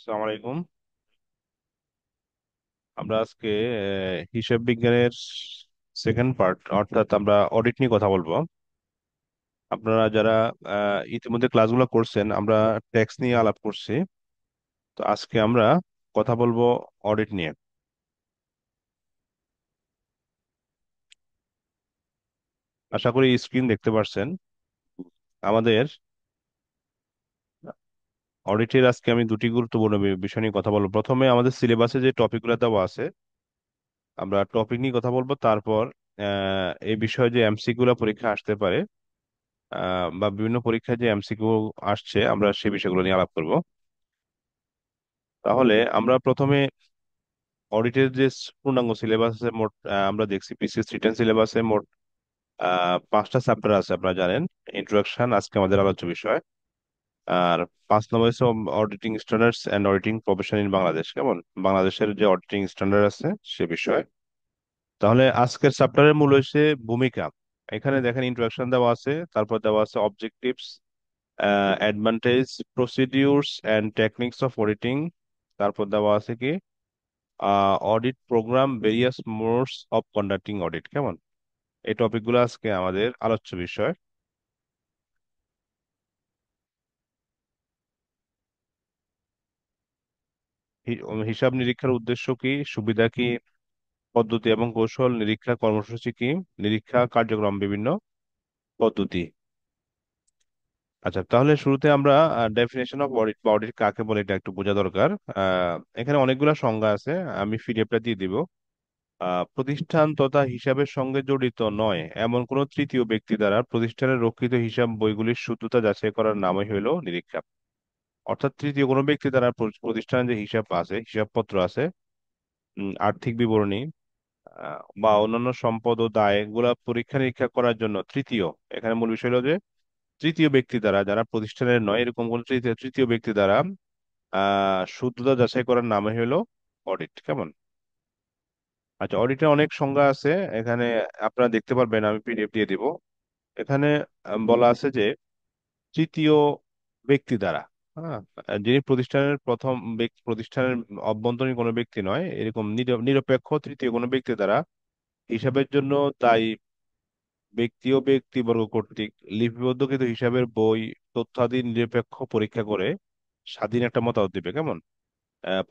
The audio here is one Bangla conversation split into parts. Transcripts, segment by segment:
আসসালামু আলাইকুম। আমরা আজকে হিসাব বিজ্ঞানের সেকেন্ড পার্ট অর্থাৎ আমরা অডিট নিয়ে কথা বলবো। আপনারা যারা ইতিমধ্যে ক্লাসগুলো করছেন, আমরা ট্যাক্স নিয়ে আলাপ করছি। তো আজকে আমরা কথা বলবো অডিট নিয়ে। আশা করি স্ক্রিন দেখতে পারছেন। আমাদের অডিটের আজকে আমি দুটি গুরুত্বপূর্ণ বিষয় নিয়ে কথা বলবো। প্রথমে আমাদের সিলেবাসে যে টপিকগুলো দেওয়া আছে, আমরা টপিক নিয়ে কথা বলবো। তারপর এই বিষয়ে যে এমসিকিউ গুলো পরীক্ষা আসতে পারে, বা বিভিন্ন পরীক্ষায় যে এমসিকিউ আসছে, আমরা সেই বিষয়গুলো নিয়ে আলাপ করব। তাহলে আমরা প্রথমে অডিটের যে পূর্ণাঙ্গ সিলেবাস আছে, মোট আমরা দেখছি বিসিএস রিটেন সিলেবাসে মোট পাঁচটা চ্যাপ্টার আছে, আপনারা জানেন। ইন্ট্রোডাকশন আজকে আমাদের আলোচ্য বিষয়। আর 5 নম্বর হচ্ছে auditing standards and auditing profession in Bangladesh, কেমন বাংলাদেশের যে অডিটিং স্ট্যান্ডার্ড আছে সে বিষয়। তাহলে আজকের চ্যাপ্টারের মূল হচ্ছে ভূমিকা। এখানে দেখেন ইন্ট্রোডাকশন দেওয়া আছে, তারপর দেওয়া আছে objectives, advantage, procedures and techniques of auditing. তারপর দেওয়া আছে কি audit program, various modes of conducting audit, কেমন। এই টপিকগুলো আজকে আমাদের আলোচ্য বিষয়। হিসাব নিরীক্ষার উদ্দেশ্য কি, সুবিধা কি, পদ্ধতি এবং কৌশল, নিরীক্ষা কর্মসূচি কি, নিরীক্ষা কার্যক্রম, বিভিন্ন পদ্ধতি। আচ্ছা, তাহলে শুরুতে আমরা ডেফিনেশন অফ অডিট বা অডিট কাকে বলে এটা একটু বোঝা দরকার। এখানে অনেকগুলো সংজ্ঞা আছে, আমি পিডিএফটা দিয়ে দিব। প্রতিষ্ঠান তথা হিসাবের সঙ্গে জড়িত নয় এমন কোন তৃতীয় ব্যক্তি দ্বারা প্রতিষ্ঠানের রক্ষিত হিসাব বইগুলির শুদ্ধতা যাচাই করার নামই হইল নিরীক্ষা। অর্থাৎ তৃতীয় কোনো ব্যক্তি দ্বারা প্রতিষ্ঠানের যে হিসাব আছে, হিসাবপত্র আছে, আর্থিক বিবরণী বা অন্যান্য সম্পদ ও দায় গুলা পরীক্ষা নিরীক্ষা করার জন্য তৃতীয়, এখানে মূল বিষয় হলো যে তৃতীয় ব্যক্তি দ্বারা, যারা প্রতিষ্ঠানের নয় এরকম কোন তৃতীয় তৃতীয় ব্যক্তি দ্বারা শুদ্ধতা যাচাই করার নামই হলো অডিট, কেমন। আচ্ছা, অডিটের অনেক সংজ্ঞা আছে এখানে, আপনারা দেখতে পারবেন, আমি পিডিএফ দিয়ে দিব। এখানে বলা আছে যে তৃতীয় ব্যক্তি দ্বারা, হ্যাঁ, যিনি প্রতিষ্ঠানের প্রথম ব্যক্তি, প্রতিষ্ঠানের অভ্যন্তরীণ কোনো ব্যক্তি নয়, এরকম নিরপেক্ষ তৃতীয় কোনো ব্যক্তি দ্বারা হিসাবের জন্য দায়ী ব্যক্তি ও ব্যক্তিবর্গ কর্তৃক লিপিবদ্ধকৃত হিসাবের বই তথ্যাদি নিরপেক্ষ পরীক্ষা করে স্বাধীন একটা মতামত দিবে, কেমন।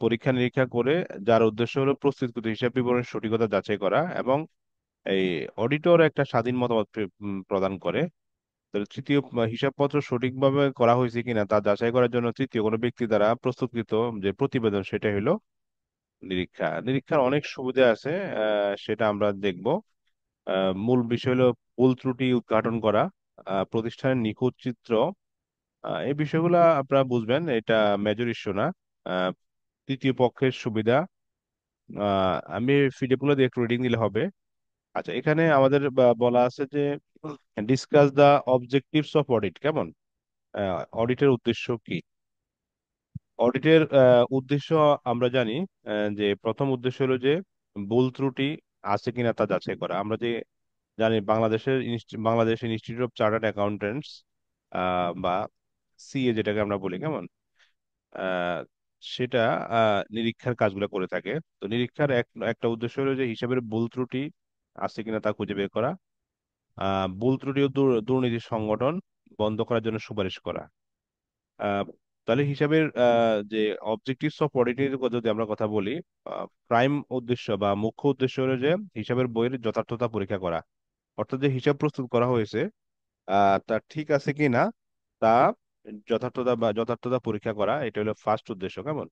পরীক্ষা নিরীক্ষা করে, যার উদ্দেশ্য হলো প্রস্তুতকৃত হিসাব বিবরণের সঠিকতা যাচাই করা, এবং এই অডিটর একটা স্বাধীন মতামত প্রদান করে। তাহলে তৃতীয় হিসাবপত্র সঠিকভাবে করা হয়েছে কিনা তা যাচাই করার জন্য তৃতীয় কোনো ব্যক্তি দ্বারা প্রস্তুতকৃত যে প্রতিবেদন, সেটা হলো নিরীক্ষা। নিরীক্ষার অনেক সুবিধা আছে, সেটা আমরা দেখব। মূল বিষয় হলো ভুল ত্রুটি উদ্ঘাটন করা, প্রতিষ্ঠানের নিখুঁত চিত্র, এই বিষয়গুলো আপনারা বুঝবেন, এটা মেজর ইস্যু না। আহ, তৃতীয় পক্ষের সুবিধা, আমি পিডিএফ গুলো দিয়ে একটু রিডিং দিলে হবে। আচ্ছা, এখানে আমাদের বলা আছে যে discuss the objectives of audit, কেমন। অডিটের উদ্দেশ্য কি। অডিটের উদ্দেশ্য আমরা জানি, যে প্রথম উদ্দেশ্য হলো যে ভুল ত্রুটি আছে কিনা তা যাচাই করা। আমরা যে জানি Bangladesh institute of chartered accountants, বা সিএ যেটাকে আমরা বলি, কেমন। আহ, সেটা নিরীক্ষার কাজগুলো করে থাকে। তো নিরীক্ষার একটা উদ্দেশ্য হলো যে হিসাবের ভুল ত্রুটি আছে কিনা তা খুঁজে বের করা, ভুল ত্রুটি ও দুর্নীতি সংগঠন বন্ধ করার জন্য সুপারিশ করা। আহ, তাহলে হিসাবের যে অবজেক্টিভস অফ অডিটের যদি আমরা কথা বলি, প্রাইম উদ্দেশ্য বা মুখ্য উদ্দেশ্য হলো যে হিসাবের বইয়ের যথার্থতা পরীক্ষা করা। অর্থাৎ যে হিসাব প্রস্তুত করা হয়েছে তা ঠিক আছে কি না, তা যথার্থতা পরীক্ষা করা, এটা হলো ফার্স্ট উদ্দেশ্য, কেমন।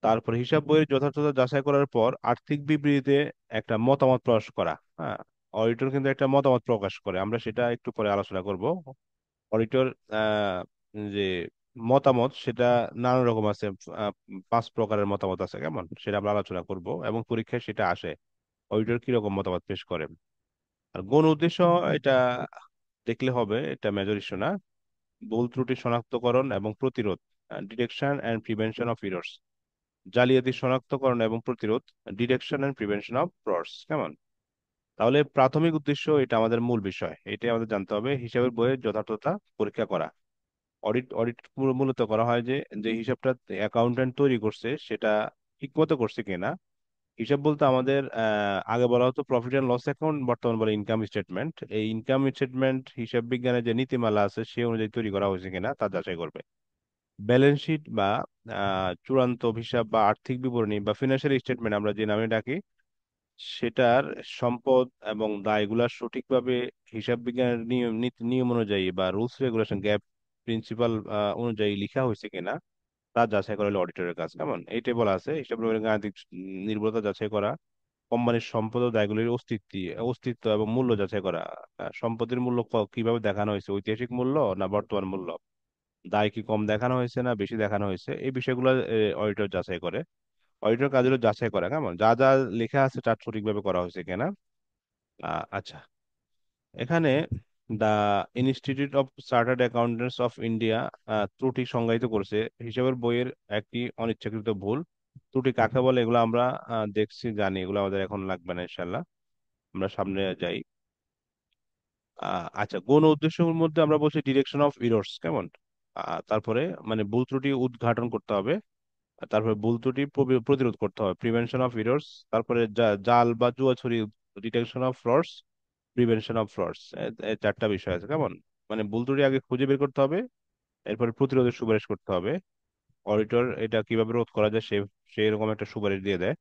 তারপর হিসাব বইয়ের যথার্থতা যাচাই করার পর আর্থিক বিবৃতিতে একটা মতামত প্রকাশ করা। হ্যাঁ, অডিটর কিন্তু একটা মতামত প্রকাশ করে, আমরা সেটা একটু পরে আলোচনা করব। অডিটর যে মতামত, সেটা নানা রকম আছে, আহ, 5 প্রকারের মতামত আছে, কেমন, সেটা আমরা আলোচনা করব, এবং পরীক্ষায় সেটা আসে অডিটর কিরকম মতামত পেশ করে। আর গৌণ উদ্দেশ্য, এটা দেখলে হবে, এটা মেজর ইস্যু না। ভুল ত্রুটি শনাক্তকরণ এবং প্রতিরোধ, detection and prevention of errors, জালিয়াতি শনাক্তকরণ এবং প্রতিরোধ, detection and prevention of frauds, কেমন। তাহলে প্রাথমিক উদ্দেশ্য, এটা আমাদের মূল বিষয়, এটা আমাদের জানতে হবে, হিসাবের বইয়ের যথার্থতা পরীক্ষা করা। অডিট অডিট মূলত করা হয় যে যে হিসাবটা অ্যাকাউন্ট্যান্ট তৈরি করছে সেটা ঠিকমতো করছে কিনা। হিসাব বলতে আমাদের আগে বলা হতো প্রফিট অ্যান্ড লস অ্যাকাউন্ট, বর্তমান বলে ইনকাম স্টেটমেন্ট। এই ইনকাম স্টেটমেন্ট হিসাব বিজ্ঞানের যে নীতিমালা আছে সে অনুযায়ী তৈরি করা হয়েছে কিনা তা যাচাই করবে। ব্যালেন্স শিট বা চূড়ান্ত হিসাব বা আর্থিক বিবরণী বা ফিনান্সিয়াল স্টেটমেন্ট আমরা যে নামে ডাকি, সেটার সম্পদ এবং দায়গুলা সঠিকভাবে হিসাব বিজ্ঞানের নিয়ম নিয়ম অনুযায়ী বা রুলস রেগুলেশন গ্যাপ প্রিন্সিপাল অনুযায়ী লিখা হয়েছে কিনা তা যাচাই করা হলো অডিটরের কাজ। কেমন এইটাই বলা আছে হিসাব বিজ্ঞানের গাণিতিক নির্ভুলতা যাচাই করা, কোম্পানির সম্পদ ও দায়গুলির অস্তিত্ব অস্তিত্ব এবং মূল্য যাচাই করা। সম্পত্তির মূল্য কিভাবে দেখানো হয়েছে, ঐতিহাসিক মূল্য না বর্তমান মূল্য, দায় কি কম দেখানো হয়েছে না বেশি দেখানো হয়েছে, এই বিষয়গুলো অডিটর যাচাই করে। অডিটর কাজ হলো যাচাই করা, কেমন যা যা লেখা আছে তা সঠিকভাবে করা হয়েছে কিনা। আচ্ছা, এখানে the institute of chartered accountants of India ত্রুটি সংজ্ঞায়িত করেছে হিসাবের বইয়ের একটি অনিচ্ছাকৃত ভুল। ত্রুটি কাকে বলে এগুলো আমরা দেখছি জানি, এগুলো আমাদের এখন লাগবে না ইনশাল্লাহ, আমরা সামনে যাই। আচ্ছা, গৌণ উদ্দেশ্যের মধ্যে আমরা বলছি ডিরেকশন অফ ইরর্স, কেমন তারপরে মানে ভুল ত্রুটি উদ্ঘাটন করতে হবে, তারপরে ভুল ত্রুটি প্রতিরোধ করতে হবে, প্রিভেনশন অফ এরর্স, তারপরে জাল বা জুয়াছড়ি, detection of frauds, prevention of frauds. চারটা বিষয় আছে, কেমন মানে ভুল ত্রুটি আগে খুঁজে বের করতে হবে, এরপরে প্রতিরোধের সুপারিশ করতে হবে। অডিটর এটা কিভাবে রোধ করা যায় সেই রকম একটা সুপারিশ দিয়ে দেয়।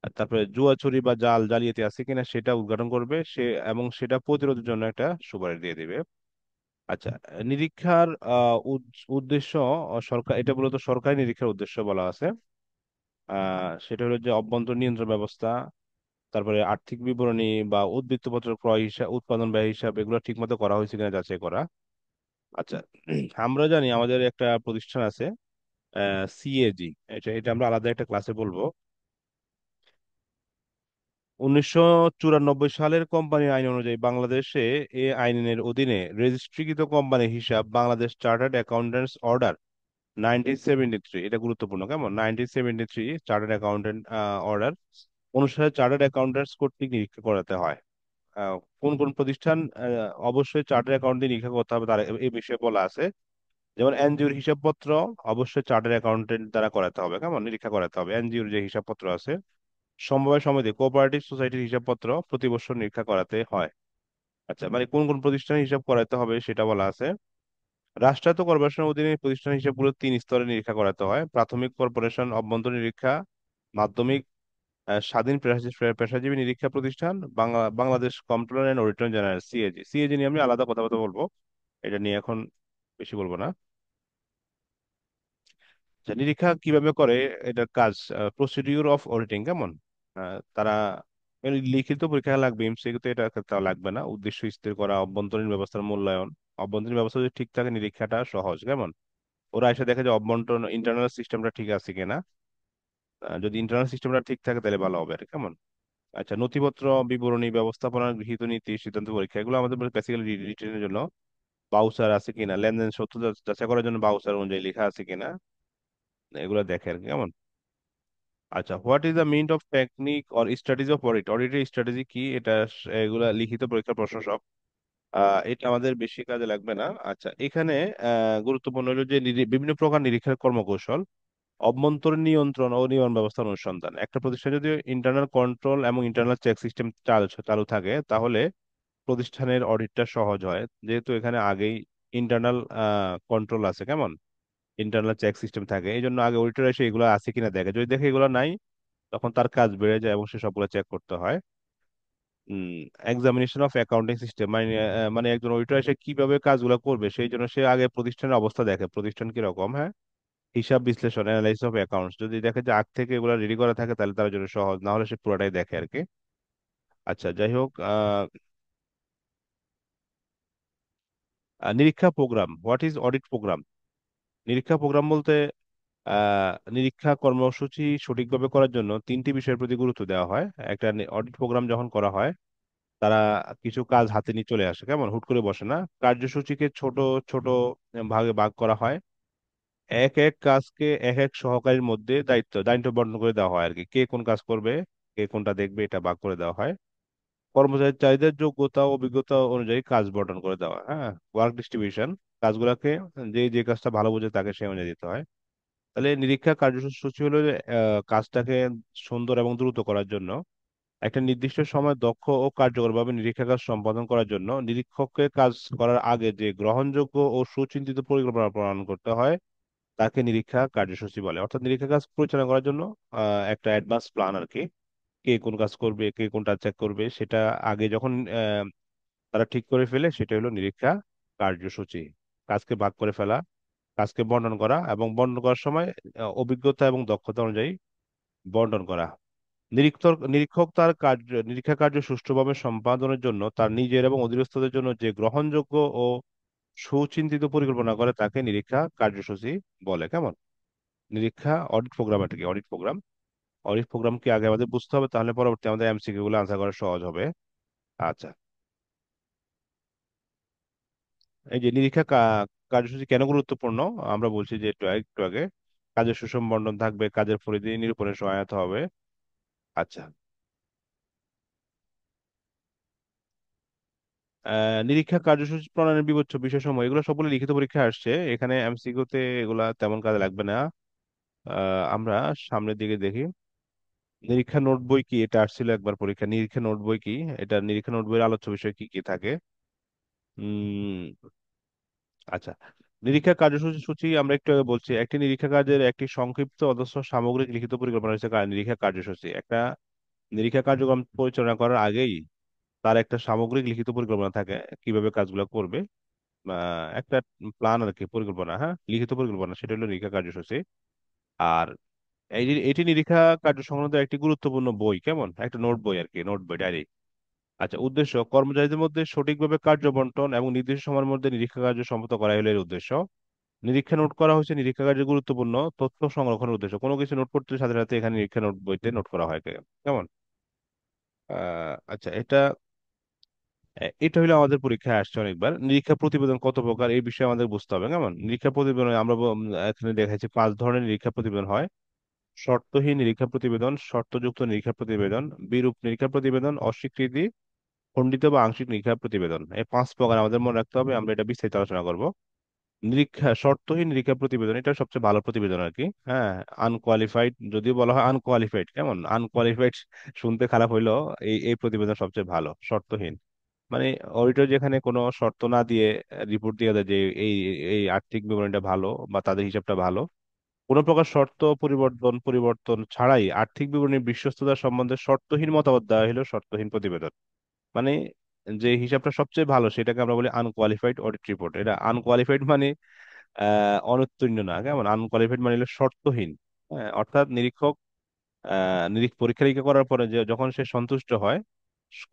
আর তারপরে জুয়াচুরি বা জালিয়াতি আছে কিনা সেটা উদ্ঘাটন করবে সে, এবং সেটা প্রতিরোধের জন্য একটা সুপারিশ দিয়ে দিবে। আচ্ছা, নিরীক্ষার উদ্দেশ্য, সরকার এটা মূলত সরকারি নিরীক্ষার উদ্দেশ্য বলা আছে। সেটা হলো যে অভ্যন্তরীণ নিয়ন্ত্রণ ব্যবস্থা, তারপরে আর্থিক বিবরণী বা উদ্ধৃতপত্র ক্রয় হিসাব, উৎপাদন ব্যয় হিসাব, এগুলো ঠিকমতো করা হয়েছে কিনা যাচাই করা। আচ্ছা, আমরা জানি আমাদের একটা প্রতিষ্ঠান আছে সিএজি, এটা এটা আমরা আলাদা একটা ক্লাসে বলবো। 1994 সালের কোম্পানি আইন অনুযায়ী বাংলাদেশে এ আইনের অধীনে রেজিস্ট্রিকৃত কোম্পানির হিসাব বাংলাদেশ চার্টার্ড অ্যাকাউন্ট্যান্টস অর্ডার 1973, এটা গুরুত্বপূর্ণ, কেমন 1973 চার্টার্ড অ্যাকাউন্ট্যান্ট অর্ডার অনুসারে চার্টার্ড অ্যাকাউন্ট্যান্টস কর্তৃক নিরীক্ষা করাতে হয়। কোন কোন প্রতিষ্ঠান অবশ্যই চার্টার্ড অ্যাকাউন্টে নিরীক্ষা করতে হবে তার এই বিষয়ে বলা আছে। যেমন এনজিওর হিসাবপত্র অবশ্যই চার্টার্ড অ্যাকাউন্টেন্ট দ্বারা করাতে হবে, কেমন নিরীক্ষা করাতে হবে এনজিওর যে হিসাবপত্র আছে। সমবায় সমিতি কোঅপারেটিভ সোসাইটির হিসাবপত্র প্রতি বছর নিরীক্ষা করাতে হয়। আচ্ছা, মানে কোন কোন প্রতিষ্ঠানের হিসাব করাতে হবে সেটা বলা আছে। রাষ্ট্রায়ত্ত কর্পোরেশনের অধীনে প্রতিষ্ঠান হিসাবগুলো 3 স্তরে নিরীক্ষা করাতে হয়: প্রাথমিক কর্পোরেশন অভ্যন্তরীণ নিরীক্ষা, মাধ্যমিক স্বাধীন পেশাজীবী নিরীক্ষা প্রতিষ্ঠান, Bangladesh controller and auditor general CAG. CAG নিয়ে আমি আলাদা কথাবার্তা বলবো, এটা নিয়ে এখন বেশি বলবো না। আচ্ছা, নিরীক্ষা কিভাবে করে এটার কাজ, প্রসিডিউর অফ অডিটিং, কেমন তারা লিখিত পরীক্ষা লাগবে, এমসিকিউ এটা তা লাগবে না। উদ্দেশ্য স্থির করা, অভ্যন্তরীণ ব্যবস্থার মূল্যায়ন, অভ্যন্তরীণ ব্যবস্থা যদি ঠিক থাকে নিরীক্ষাটা সহজ, কেমন ওরা এসে দেখে যে অভ্যন্তরীণ ইন্টারনাল সিস্টেমটা ঠিক আছে কিনা। যদি ইন্টারনাল সিস্টেমটা ঠিক থাকে তাহলে ভালো হবে আর কি, কেমন। আচ্ছা, নথিপত্র বিবরণী, ব্যবস্থাপনার গৃহীত নীতি, সিদ্ধান্ত পরীক্ষা, এগুলো আমাদের বেসিক্যালি রিটেনের জন্য। বাউচার আছে কিনা, লেনদেন সত্য যাচাই করার জন্য বাউচার অনুযায়ী লেখা আছে কিনা, এগুলো দেখে আর কি, কেমন। আচ্ছা, what is the mean of technique or strategy of audit, অডিটের স্ট্র্যাটেজি কি, এটা এগুলা লিখিত পরীক্ষার প্রশ্ন সব। এটা আমাদের বেশি কাজে লাগবে না। আচ্ছা, এখানে গুরুত্বপূর্ণ হলো যে বিভিন্ন প্রকার নিরীক্ষার কর্মকৌশল, অভ্যন্তরীণ নিয়ন্ত্রণ ও নিয়ন্ত্রণ ব্যবস্থার অনুসন্ধান। একটা প্রতিষ্ঠানে যদি ইন্টারনাল কন্ট্রোল এবং ইন্টারনাল চেক সিস্টেম চালু থাকে তাহলে প্রতিষ্ঠানের অডিটটা সহজ হয়, যেহেতু এখানে আগেই ইন্টারনাল কন্ট্রোল আছে, কেমন ইন্টারনাল চেক সিস্টেম থাকে, এই জন্য আগে অডিটর এসে এগুলো আছে কিনা দেখে, যদি দেখে এগুলো নাই তখন তার কাজ বেড়ে যায় এবং সে সবগুলো চেক করতে হয়। এক্সামিনেশন অফ অ্যাকাউন্টিং সিস্টেম, মানে মানে একজন অডিটর এসে কিভাবে কাজগুলো করবে সেই জন্য সে আগে প্রতিষ্ঠানের অবস্থা দেখে, প্রতিষ্ঠান কিরকম, হ্যাঁ। হিসাব বিশ্লেষণ, অ্যানালাইসিস অফ অ্যাকাউন্টস, যদি দেখে যে আগ থেকে এগুলো রেডি করা থাকে তাহলে তার জন্য সহজ, না হলে সে পুরোটাই দেখে আর কি। আচ্ছা, যাই হোক, নিরীক্ষা program, what is audit program. নিরীক্ষা প্রোগ্রাম বলতে নিরীক্ষা কর্মসূচি সঠিকভাবে করার জন্য 3টি বিষয়ের প্রতি গুরুত্ব দেওয়া হয়। একটা অডিট প্রোগ্রাম যখন করা হয় তারা কিছু কাজ হাতে নিয়ে চলে আসে, কেমন হুট করে বসে না। কার্যসূচিকে ছোট ছোট ভাগে ভাগ করা হয়, এক এক কাজকে এক এক সহকারীর মধ্যে দায়িত্ব দায়িত্ব বন্টন করে দেওয়া হয় আর কি, কে কোন কাজ করবে, কে কোনটা দেখবে, এটা ভাগ করে দেওয়া হয়। কর্মচারীদের যোগ্যতা ও অভিজ্ঞতা অনুযায়ী কাজ বন্টন করে দেওয়া, হ্যাঁ, ওয়ার্ক ডিস্ট্রিবিউশন। কাজগুলোকে যে যে কাজটা ভালো বোঝে তাকে সে অনুযায়ী দিতে হয়। তাহলে নিরীক্ষা কার্যসূচি হলো যে কাজটাকে সুন্দর এবং দ্রুত করার জন্য একটা নির্দিষ্ট সময় দক্ষ ও কার্যকরভাবে নিরীক্ষা কাজ সম্পাদন করার জন্য নিরীক্ষককে কাজ করার আগে যে গ্রহণযোগ্য ও সুচিন্তিত পরিকল্পনা প্রণয়ন করতে হয় তাকে নিরীক্ষা কার্যসূচি বলে। অর্থাৎ নিরীক্ষা কাজ পরিচালনা করার জন্য একটা অ্যাডভান্স প্ল্যান আর কি, কে কোন কাজ করবে কে কোনটা চেক করবে সেটা আগে যখন তারা ঠিক করে ফেলে সেটা হলো নিরীক্ষা কার্যসূচি। কাজকে ভাগ করে ফেলা, কাজকে বন্টন করা এবং বন্টন করার সময় অভিজ্ঞতা এবং দক্ষতা অনুযায়ী বন্টন করা। নিরীক্ষক তার নিরীক্ষা কার্য সুষ্ঠুভাবে সম্পাদনের জন্য তার নিজের এবং অধীনস্থদের জন্য যে গ্রহণযোগ্য ও সুচিন্তিত পরিকল্পনা করে তাকে নিরীক্ষা কার্যসূচি বলে। কেমন? নিরীক্ষা অডিট প্রোগ্রাম, এটা কি অডিট প্রোগ্রাম? অডিট প্রোগ্রাম কি আগে আমাদের বুঝতে হবে, তাহলে পরবর্তী আমাদের এমসিকিউ গুলো আনসার করা সহজ হবে। আচ্ছা, এই যে কার্যসূচি কেন গুরুত্বপূর্ণ আমরা বলছি যে একটু আগে কাজের সুষম বন্টন থাকবে, কাজের পরিধি নিরূপণে সহায়তা হবে। আচ্ছা, নিরীক্ষা কার্যসূচি প্রণয়নের বিবেচ্য বিষয়সমূহ এগুলো সবগুলো লিখিত পরীক্ষা আসছে, এখানে এমসিকিউ তে এগুলা তেমন কাজে লাগবে না। আমরা সামনের দিকে দেখি। নিরীক্ষা নোট বই কি, এটা আসছিল একবার পরীক্ষা। নিরীক্ষা নোট বই কি? এটা নিরীক্ষা নোট বইয়ের আলোচ্য বিষয় কি কি থাকে? উম আচ্ছা, নিরীক্ষা কার্যসূচি সূচি আমরা একটু আগে বলছি, একটি নিরীক্ষা কাজের একটি সংক্ষিপ্ত অথচ সামগ্রিক লিখিত পরিকল্পনা হচ্ছে নিরীক্ষা কার্যসূচি। একটা নিরীক্ষা কার্যক্রম পরিচালনা করার আগেই তার একটা সামগ্রিক লিখিত পরিকল্পনা থাকে কিভাবে কাজগুলো করবে, একটা প্ল্যান আর কি, পরিকল্পনা, হ্যাঁ লিখিত পরিকল্পনা, সেটা হলো নিরীক্ষা কার্যসূচি। আর এটি নিরীক্ষা কার্য সংক্রান্ত একটি গুরুত্বপূর্ণ বই। কেমন? একটা নোট বই আর কি, নোট বই, ডায়েরি। আচ্ছা, উদ্দেশ্য কর্মচারীদের মধ্যে সঠিকভাবে কার্য বন্টন এবং নির্দিষ্ট সময়ের মধ্যে নিরীক্ষা কার্য সম্পন্ন করা হলো এর উদ্দেশ্য। নিরীক্ষা নোট করা হয়েছে নিরীক্ষা কার্যের গুরুত্বপূর্ণ তথ্য সংরক্ষণের উদ্দেশ্য। কোনো কিছু নোট করতে সাথে সাথে এখানে নিরীক্ষা নোট বইতে নোট করা হয়। কেমন? আচ্ছা, এটা হলো আমাদের পরীক্ষায় আসছে অনেকবার। নিরীক্ষা প্রতিবেদন কত প্রকার এই বিষয়ে আমাদের বুঝতে হবে। কেমন? নিরীক্ষা প্রতিবেদন আমরা এখানে দেখাচ্ছি 5 ধরনের নিরীক্ষা প্রতিবেদন হয়। শর্তহীন নিরীক্ষা প্রতিবেদন, শর্তযুক্ত নিরীক্ষা প্রতিবেদন, বিরূপ নিরীক্ষা প্রতিবেদন, অস্বীকৃতি, খণ্ডিত বা আংশিক নিরীক্ষা প্রতিবেদন। এই 5 প্রকার আমাদের মনে রাখতে হবে, আমরা এটা বিস্তারিত আলোচনা করব। শর্তহীন নিরীক্ষা প্রতিবেদন এটা সবচেয়ে ভালো প্রতিবেদন আর কি। হ্যাঁ, আনকোয়ালিফাইড যদিও বলা হয় আনকোয়ালিফাইড, কেমন আনকোয়ালিফাইড শুনতে খারাপ হইলেও এই এই প্রতিবেদন সবচেয়ে ভালো, শর্তহীন। মানে অডিটর যেখানে কোনো শর্ত না দিয়ে রিপোর্ট দিয়ে দেয় যে এই এই আর্থিক বিবরণীটা ভালো বা তাদের হিসাবটা ভালো, কোনো প্রকার শর্ত পরিবর্তন ছাড়াই আর্থিক বিবরণীর বিশ্বস্ততা সম্বন্ধে শর্তহীন মতামত দেওয়া হলো শর্তহীন প্রতিবেদন। মানে যে হিসাবটা সবচেয়ে ভালো সেটাকে আমরা বলি আনকোয়ালিফাইড অডিট রিপোর্ট। এটা আনকোয়ালিফাইড মানে অনুত্তীর্ণ না, কেমন? আনকোয়ালিফাইড মানে হলো শর্তহীন। হ্যাঁ, অর্থাৎ নিরীক্ষক পরীক্ষা নিরীক্ষা করার পরে যে যখন সে সন্তুষ্ট হয়,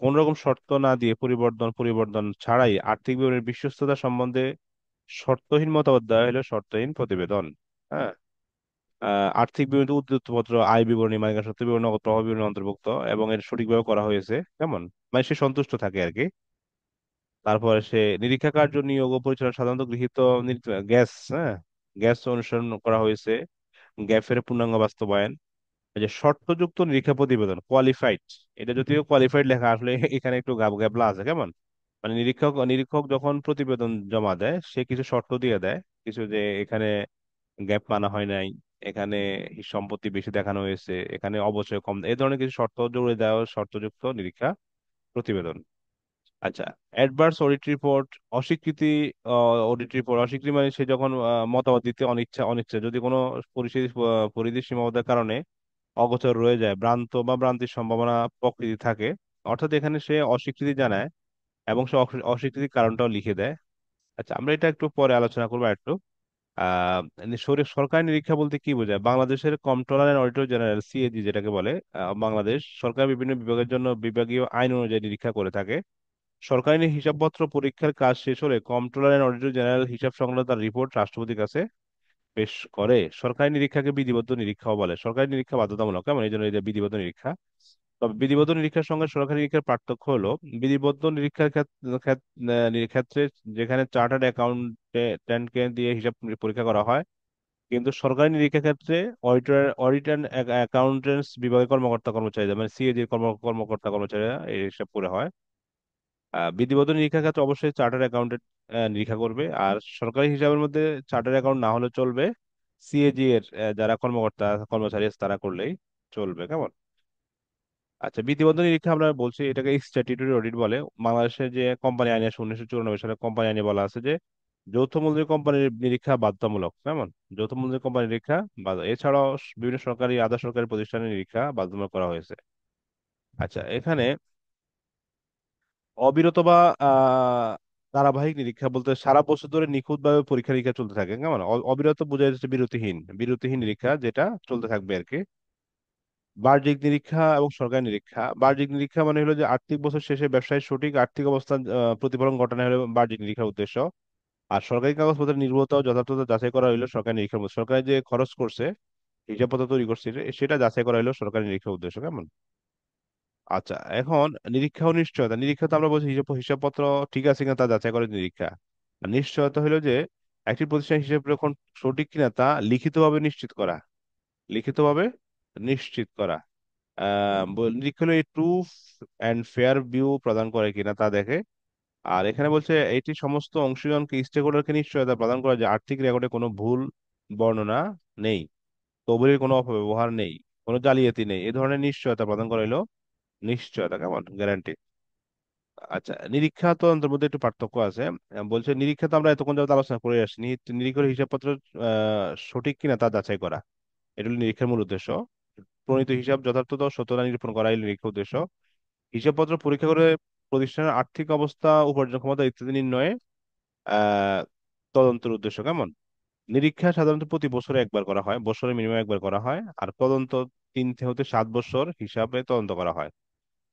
কোন রকম শর্ত না দিয়ে পরিবর্তন ছাড়াই আর্থিক বিবরণীর বিশ্বস্ততা সম্বন্ধে শর্তহীন মতামত দেওয়া হলো শর্তহীন প্রতিবেদন। হ্যাঁ, আর্থিক বিবরণী, উদ্ধৃতপত্র, আয় বিবরণী, মালিকানা সত্ত্ব বিবরণী, নগদ প্রবাহ বিবরণী অন্তর্ভুক্ত এবং এর সঠিকভাবে করা হয়েছে। কেমন? মানে সে সন্তুষ্ট থাকে আর কি। তারপরে সে নিরীক্ষা কার্য নিয়োগ ও পরিচালনা সাধারণত গৃহীত গ্যাস, হ্যাঁ, গ্যাস অনুসরণ করা হয়েছে, গ্যাফের পূর্ণাঙ্গ বাস্তবায়ন। এই যে শর্তযুক্ত নিরীক্ষা প্রতিবেদন, কোয়ালিফাইড, এটা যদিও কোয়ালিফাইড লেখা আসলে এখানে একটু ঘাবলা আছে। কেমন? মানে নিরীক্ষক যখন প্রতিবেদন জমা দেয় সে কিছু শর্ত দিয়ে দেয়, কিছু যে এখানে গ্যাপ মানা হয় নাই, এখানে সম্পত্তি বেশি দেখানো হয়েছে, এখানে অবশ্যই কম, এই ধরনের কিছু শর্ত জুড়ে দেওয়া শর্তযুক্ত নিরীক্ষা প্রতিবেদন। আচ্ছা, অ্যাডভার্স অডিট রিপোর্ট, অস্বীকৃতি অডিট রিপোর্ট, অস্বীকৃতি মানে সে যখন মতামত দিতে অনিচ্ছা যদি কোনো পরিধির সীমাবদ্ধতার কারণে অগোচর রয়ে যায়, ভ্রান্তির সম্ভাবনা প্রকৃতি থাকে, অর্থাৎ এখানে সে অস্বীকৃতি জানায় এবং সে অস্বীকৃতির কারণটাও লিখে দেয়। আচ্ছা, আমরা এটা একটু পরে আলোচনা করবো একটু। আহ সরকারি নিরীক্ষা বলতে কি বোঝায়? বাংলাদেশের কম্ট্রোলার এন্ড অডিটর জেনারেল, সিএজি যেটাকে বলে, বাংলাদেশ সরকার বিভিন্ন বিভাগের জন্য বিভাগীয় আইন অনুযায়ী নিরীক্ষা করে থাকে। সরকারি হিসাবপত্র পরীক্ষার কাজ শেষ হলে কম্ট্রোলার এন্ড অডিটর জেনারেল হিসাব সংক্রান্ত তার রিপোর্ট রাষ্ট্রপতির কাছে পেশ করে। সরকারি নিরীক্ষাকে বিধিবদ্ধ নিরীক্ষাও বলে। সরকারি নিরীক্ষা বাধ্যতামূলক, কেমন? এই জন্য এটা বিধিবদ্ধ নিরীক্ষা। তবে বিধিবদ্ধ নিরীক্ষার সঙ্গে সরকারি নিরীক্ষার পার্থক্য হলো, বিধিবদ্ধ নিরীক্ষার ক্ষেত্রে যেখানে চার্টার্ড অ্যাকাউন্টেন্টকে দিয়ে হিসাব পরীক্ষা করা হয়, কিন্তু সরকারি নিরীক্ষার ক্ষেত্রে অডিট অ্যান্ড অ্যাকাউন্টেন্টস বিভাগের কর্মকর্তা কর্মচারীরা, মানে সিএজি কর্মকর্তা কর্মচারীরা এই হিসাব করে হয়। বিধিবদ্ধ নিরীক্ষার ক্ষেত্রে অবশ্যই চার্টার্ড অ্যাকাউন্টেন্ট নিরীক্ষা করবে। আর সরকারি হিসাবের মধ্যে চার্টার্ড অ্যাকাউন্ট না হলে চলবে, সিএজি এর যারা কর্মকর্তা কর্মচারী আছে তারা করলেই চলবে, কেমন? আচ্ছা, বিধিবদ্ধ নিরীক্ষা আমরা বলছি এটাকে স্ট্যাটিউটরি অডিট বলে। বাংলাদেশে যে কোম্পানি আইন আছে 1994 সালে, কোম্পানি আইনে বলা আছে যে যৌথ মূলধনী কোম্পানির নিরীক্ষা বাধ্যতামূলক, কেমন? যৌথ মূলধনী কোম্পানির নিরীক্ষা এছাড়াও বিভিন্ন সরকারি আধা সরকারি প্রতিষ্ঠানের নিরীক্ষা বাধ্যতামূলক করা হয়েছে। আচ্ছা, এখানে অবিরত বা ধারাবাহিক নিরীক্ষা বলতে সারা বছর ধরে নিখুঁতভাবে পরীক্ষা নিরীক্ষা চলতে থাকে, কেমন? অবিরত বোঝা যাচ্ছে বিরতিহীন, বিরতিহীন নিরীক্ষা যেটা চলতে থাকবে আর কি। বার্ষিক নিরীক্ষা এবং সরকারি নিরীক্ষা। বার্ষিক নিরীক্ষা মানে হলো যে আর্থিক বছর শেষে ব্যবসায়ের সঠিক আর্থিক অবস্থান প্রতিফলন ঘটানো হলো বার্ষিক নিরীক্ষার উদ্দেশ্য। আর সরকারি কাগজপত্রের নির্ভুলতা ও যথার্থতা যাচাই করা হলো সরকারি নিরীক্ষার মধ্যে। সরকার যে খরচ করছে, হিসাবপত্র তৈরি করছে, সেটা যাচাই করা হলো সরকারি নিরীক্ষার উদ্দেশ্য, কেমন? আচ্ছা, এখন নিরীক্ষা ও নিশ্চয়তা। নিরীক্ষা তো আমরা বলছি হিসাবপত্র ঠিক আছে কিনা তা যাচাই করে নিরীক্ষা। আর নিশ্চয়তা হলো যে একটি প্রতিষ্ঠান হিসাব রক্ষণ সঠিক কিনা তা লিখিতভাবে নিশ্চিত করা, লিখিতভাবে নিশ্চিত করা। নিরীক্ষা হলো এই প্রুফ অ্যান্ড ফেয়ার ভিউ প্রদান করে কিনা তা দেখে। আর এখানে বলছে এটি সমস্ত অংশীজনকে স্টেক হোল্ডারকে নিশ্চয়তা প্রদান করে যে আর্থিক রেকর্ডে কোনো ভুল বর্ণনা নেই, তথ্যের কোনো অপব্যবহার নেই, কোনো জালিয়াতি নেই, এই ধরনের নিশ্চয়তা প্রদান করা হলো নিশ্চয়তা, কেমন? গ্যারান্টি। আচ্ছা, নিরীক্ষা তদন্তের মধ্যে একটু পার্থক্য আছে। বলছে নিরীক্ষা তো আমরা এতক্ষণ যাবত আলোচনা করে আসছি, নিরীক্ষার হিসাবপত্র সঠিক কিনা তা যাচাই করা, এটা হলো নিরীক্ষার মূল উদ্দেশ্য। প্রণীত হিসাব যথার্থতা ও সত্যতা নিরূপণ করা হলো নিরীক্ষার উদ্দেশ্য। হিসাবপত্র পরীক্ষা করে প্রতিষ্ঠানের আর্থিক অবস্থা, উপার্জন ক্ষমতা ইত্যাদি নির্ণয়ে আহ তদন্তের উদ্দেশ্য, কেমন? নিরীক্ষা সাধারণত প্রতি বছরে একবার করা হয়, বছরে মিনিমাম একবার করা হয়। আর তদন্ত 3 হতে 7 বছর হিসাবে তদন্ত করা হয়।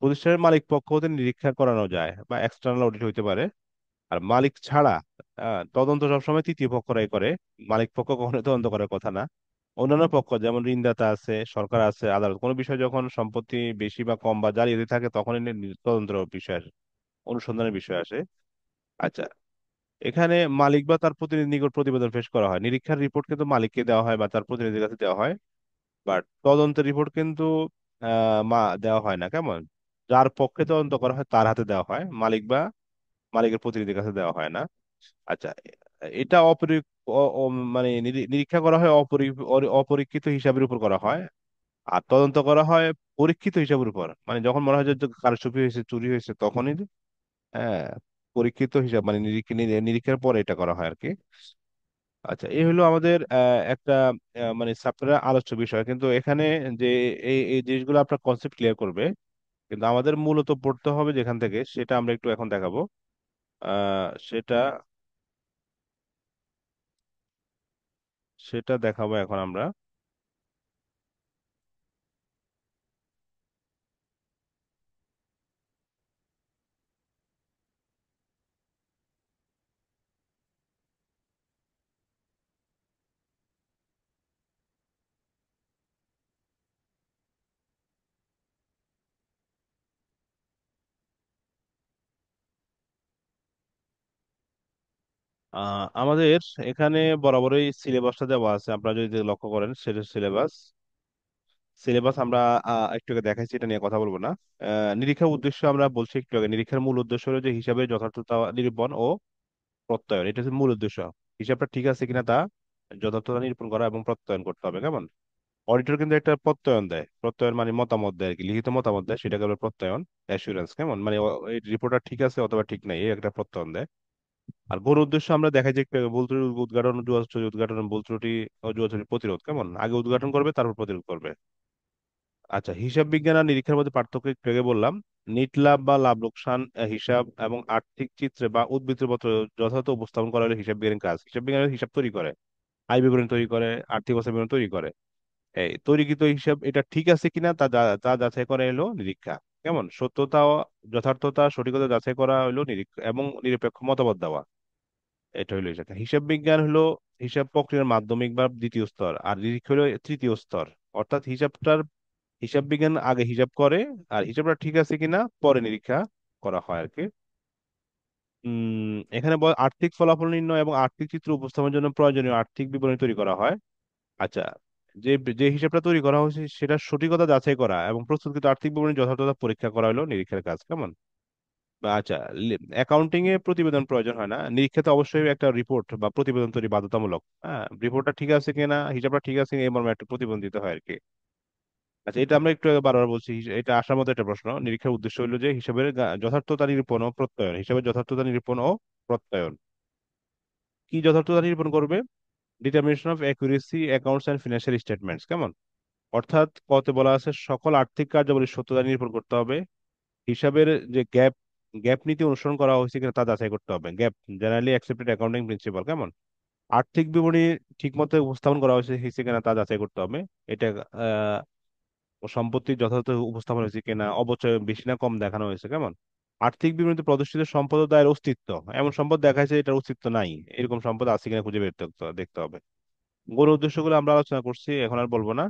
প্রতিষ্ঠানের মালিক পক্ষ হতে নিরীক্ষা করানো যায় বা এক্সটার্নাল অডিট হইতে পারে। আর মালিক ছাড়া তদন্ত সবসময় তৃতীয় পক্ষরাই করে, মালিক পক্ষ কখনোই তদন্ত করার কথা না। অন্যান্য পক্ষ যেমন ঋণদাতা আছে, সরকার আছে, আদালত, কোনো বিষয় যখন সম্পত্তি বেশি বা কম বা জালিয়াতি থাকে তখনই তদন্তের বিষয় আসে, অনুসন্ধানের বিষয় আসে। আচ্ছা, এখানে মালিক বা তার প্রতিনিধির নিকট প্রতিবেদন পেশ করা হয়। নিরীক্ষার রিপোর্ট কিন্তু মালিককে দেওয়া হয় বা তার প্রতিনিধির কাছে দেওয়া হয়, বাট তদন্তের রিপোর্ট কিন্তু দেওয়া হয় না, কেমন? যার পক্ষে তদন্ত করা হয় তার হাতে দেওয়া হয়, মালিক বা মালিকের প্রতিনিধির কাছে দেওয়া হয় না। আচ্ছা, এটা মানে নিরীক্ষা করা হয় অপরীক্ষিত হিসাবের উপর করা হয়। আর তদন্ত করা হয় পরীক্ষিত হিসাবের উপর, মানে যখন মনে হয় যে কারচুপি হয়েছে, চুরি হয়েছে, তখনই হ্যাঁ পরীক্ষিত হিসাব মানে নিরীক্ষার পরে এটা করা হয় আর কি। আচ্ছা, এই হলো আমাদের একটা মানে সাবজেক্টের আলোচ্য বিষয়, কিন্তু এখানে যে এই জিনিসগুলো আপনার কনসেপ্ট ক্লিয়ার করবে, কিন্তু আমাদের মূলত পড়তে হবে যেখান থেকে সেটা আমরা একটু এখন দেখাবো। সেটা সেটা দেখাবো এখন আমরা। আমাদের এখানে বরাবরই সিলেবাসটা দেওয়া আছে, আপনারা যদি লক্ষ্য করেন সেটা সিলেবাস। সিলেবাস আমরা একটু আগে দেখাইছি, এটা নিয়ে কথা বলবো না। নিরীক্ষার উদ্দেশ্য আমরা বলছি একটু আগে, নিরীক্ষার মূল উদ্দেশ্য হলো যে হিসাবে যথার্থতা নিরূপণ ও প্রত্যয়ন, এটা হচ্ছে মূল উদ্দেশ্য। হিসাবটা ঠিক আছে কিনা তা যথার্থতা নিরূপণ করা এবং প্রত্যয়ন করতে হবে, কেমন? অডিটর কিন্তু একটা প্রত্যয়ন দেয়, প্রত্যয়ন মানে মতামত দেয় আর কি, লিখিত মতামত দেয়, সেটাকে বলে প্রত্যয়ন, অ্যাসুরেন্স, কেমন? মানে এই রিপোর্টটা ঠিক আছে অথবা ঠিক নাই, এই একটা প্রত্যয়ন দেয়। আর গড় উদ্দেশ্য আমরা দেখাই যে ভুল ত্রুটি উদ্ঘাটন, জুয়া চুরি উদ্ঘাটন, ভুল ত্রুটি ও জুয়া চুরি প্রতিরোধ, কেমন? আগে উদ্ঘাটন করবে তারপর প্রতিরোধ করবে। আচ্ছা, হিসাব বিজ্ঞান আর নিরীক্ষার মধ্যে পার্থক্য একটু আগে বললাম। নিট লাভ বা লাভ লোকসান হিসাব এবং আর্থিক চিত্রে বা উদ্বৃত্তের পত্র যথাযথ উপস্থাপন করা হলো হিসাব বিজ্ঞানের কাজ। হিসাব বিজ্ঞানের হিসাব তৈরি করে, আয় বিবরণী তৈরি করে, আর্থিক অবস্থা বিবরণী তৈরি করে। এই তৈরিকৃত হিসাব এটা ঠিক আছে কিনা তা যাচাই করা হলো নিরীক্ষা, কেমন? সত্যতা ও যথার্থতা সঠিকতা যাচাই করা হলো নিরীক্ষা এবং নিরপেক্ষ মতামত দেওয়া, এটা হলো হিসাব। হিসাব বিজ্ঞান হলো হিসাব প্রক্রিয়ার মাধ্যমিক বা দ্বিতীয় স্তর, আর নিরীক্ষা হলো তৃতীয় স্তর। অর্থাৎ হিসাব বিজ্ঞান আগে হিসাব করে, আর হিসাবটা ঠিক আছে কিনা পরে নিরীক্ষা করা হয় আর কি। এখানে আর্থিক ফলাফল নির্ণয় এবং আর্থিক চিত্র উপস্থাপনের জন্য প্রয়োজনীয় আর্থিক বিবরণী তৈরি করা হয়। আচ্ছা, যে যে হিসাবটা তৈরি করা হয়েছে সেটা সঠিকতা যাচাই করা এবং প্রস্তুতকৃত আর্থিক বিবরণী যথাযথতা পরীক্ষা করা হলো নিরীক্ষার কাজ, কেমন? আচ্ছা, অ্যাকাউন্টিং এ প্রতিবেদন প্রয়োজন হয় না, নিরীক্ষাতে অবশ্যই একটা রিপোর্ট বা প্রতিবেদন তৈরি বাধ্যতামূলক। হ্যাঁ, রিপোর্টটা ঠিক আছে কিনা, হিসাবটা ঠিক আছে কিনা এই মর্মে একটা প্রতিবেদন দিতে হয় আর কি। আচ্ছা, এটা আমরা একটু আগে বারবার বলছি, এটা আসার মতো একটা প্রশ্ন। নিরীক্ষার উদ্দেশ্য হলো যে হিসাবের যথার্থতা নিরূপণ ও প্রত্যয়ন, হিসাবের যথার্থতা নিরূপণ ও প্রত্যয়ন। কি যথার্থতা নিরূপণ করবে? Determination of accuracy accounts and financial statements, কেমন? অর্থাৎ কতে বলা আছে সকল আর্থিক কার্যাবলীর সত্যতা নিরূপণ করতে হবে, হিসাবের যে গ্যাপ গ্যাপ নীতি অনুসরণ করা হয়েছে কিনা তা যাচাই করতে হবে। Gap, generally accepted accounting principal, কেমন? আর্থিক বিবরণী ঠিকমতো উপস্থাপন করা হয়েছে কিনা তা যাচাই করতে হবে। এটা সম্পত্তির যথাযথ উপস্থাপন হয়েছে কিনা, অবচয় বেশি না কম দেখানো হয়েছে, কেমন? আর্থিক বিবরণীতে প্রদর্শিত সম্পদ ও দায়ের অস্তিত্ব, এমন সম্পদ দেখাচ্ছে এটার অস্তিত্ব নাই, এরকম সম্পদ আছে কিনা খুঁজে বের দেখতে হবে। গৌণ উদ্দেশ্যগুলো আমরা আলোচনা করছি, এখন আর বলবো না।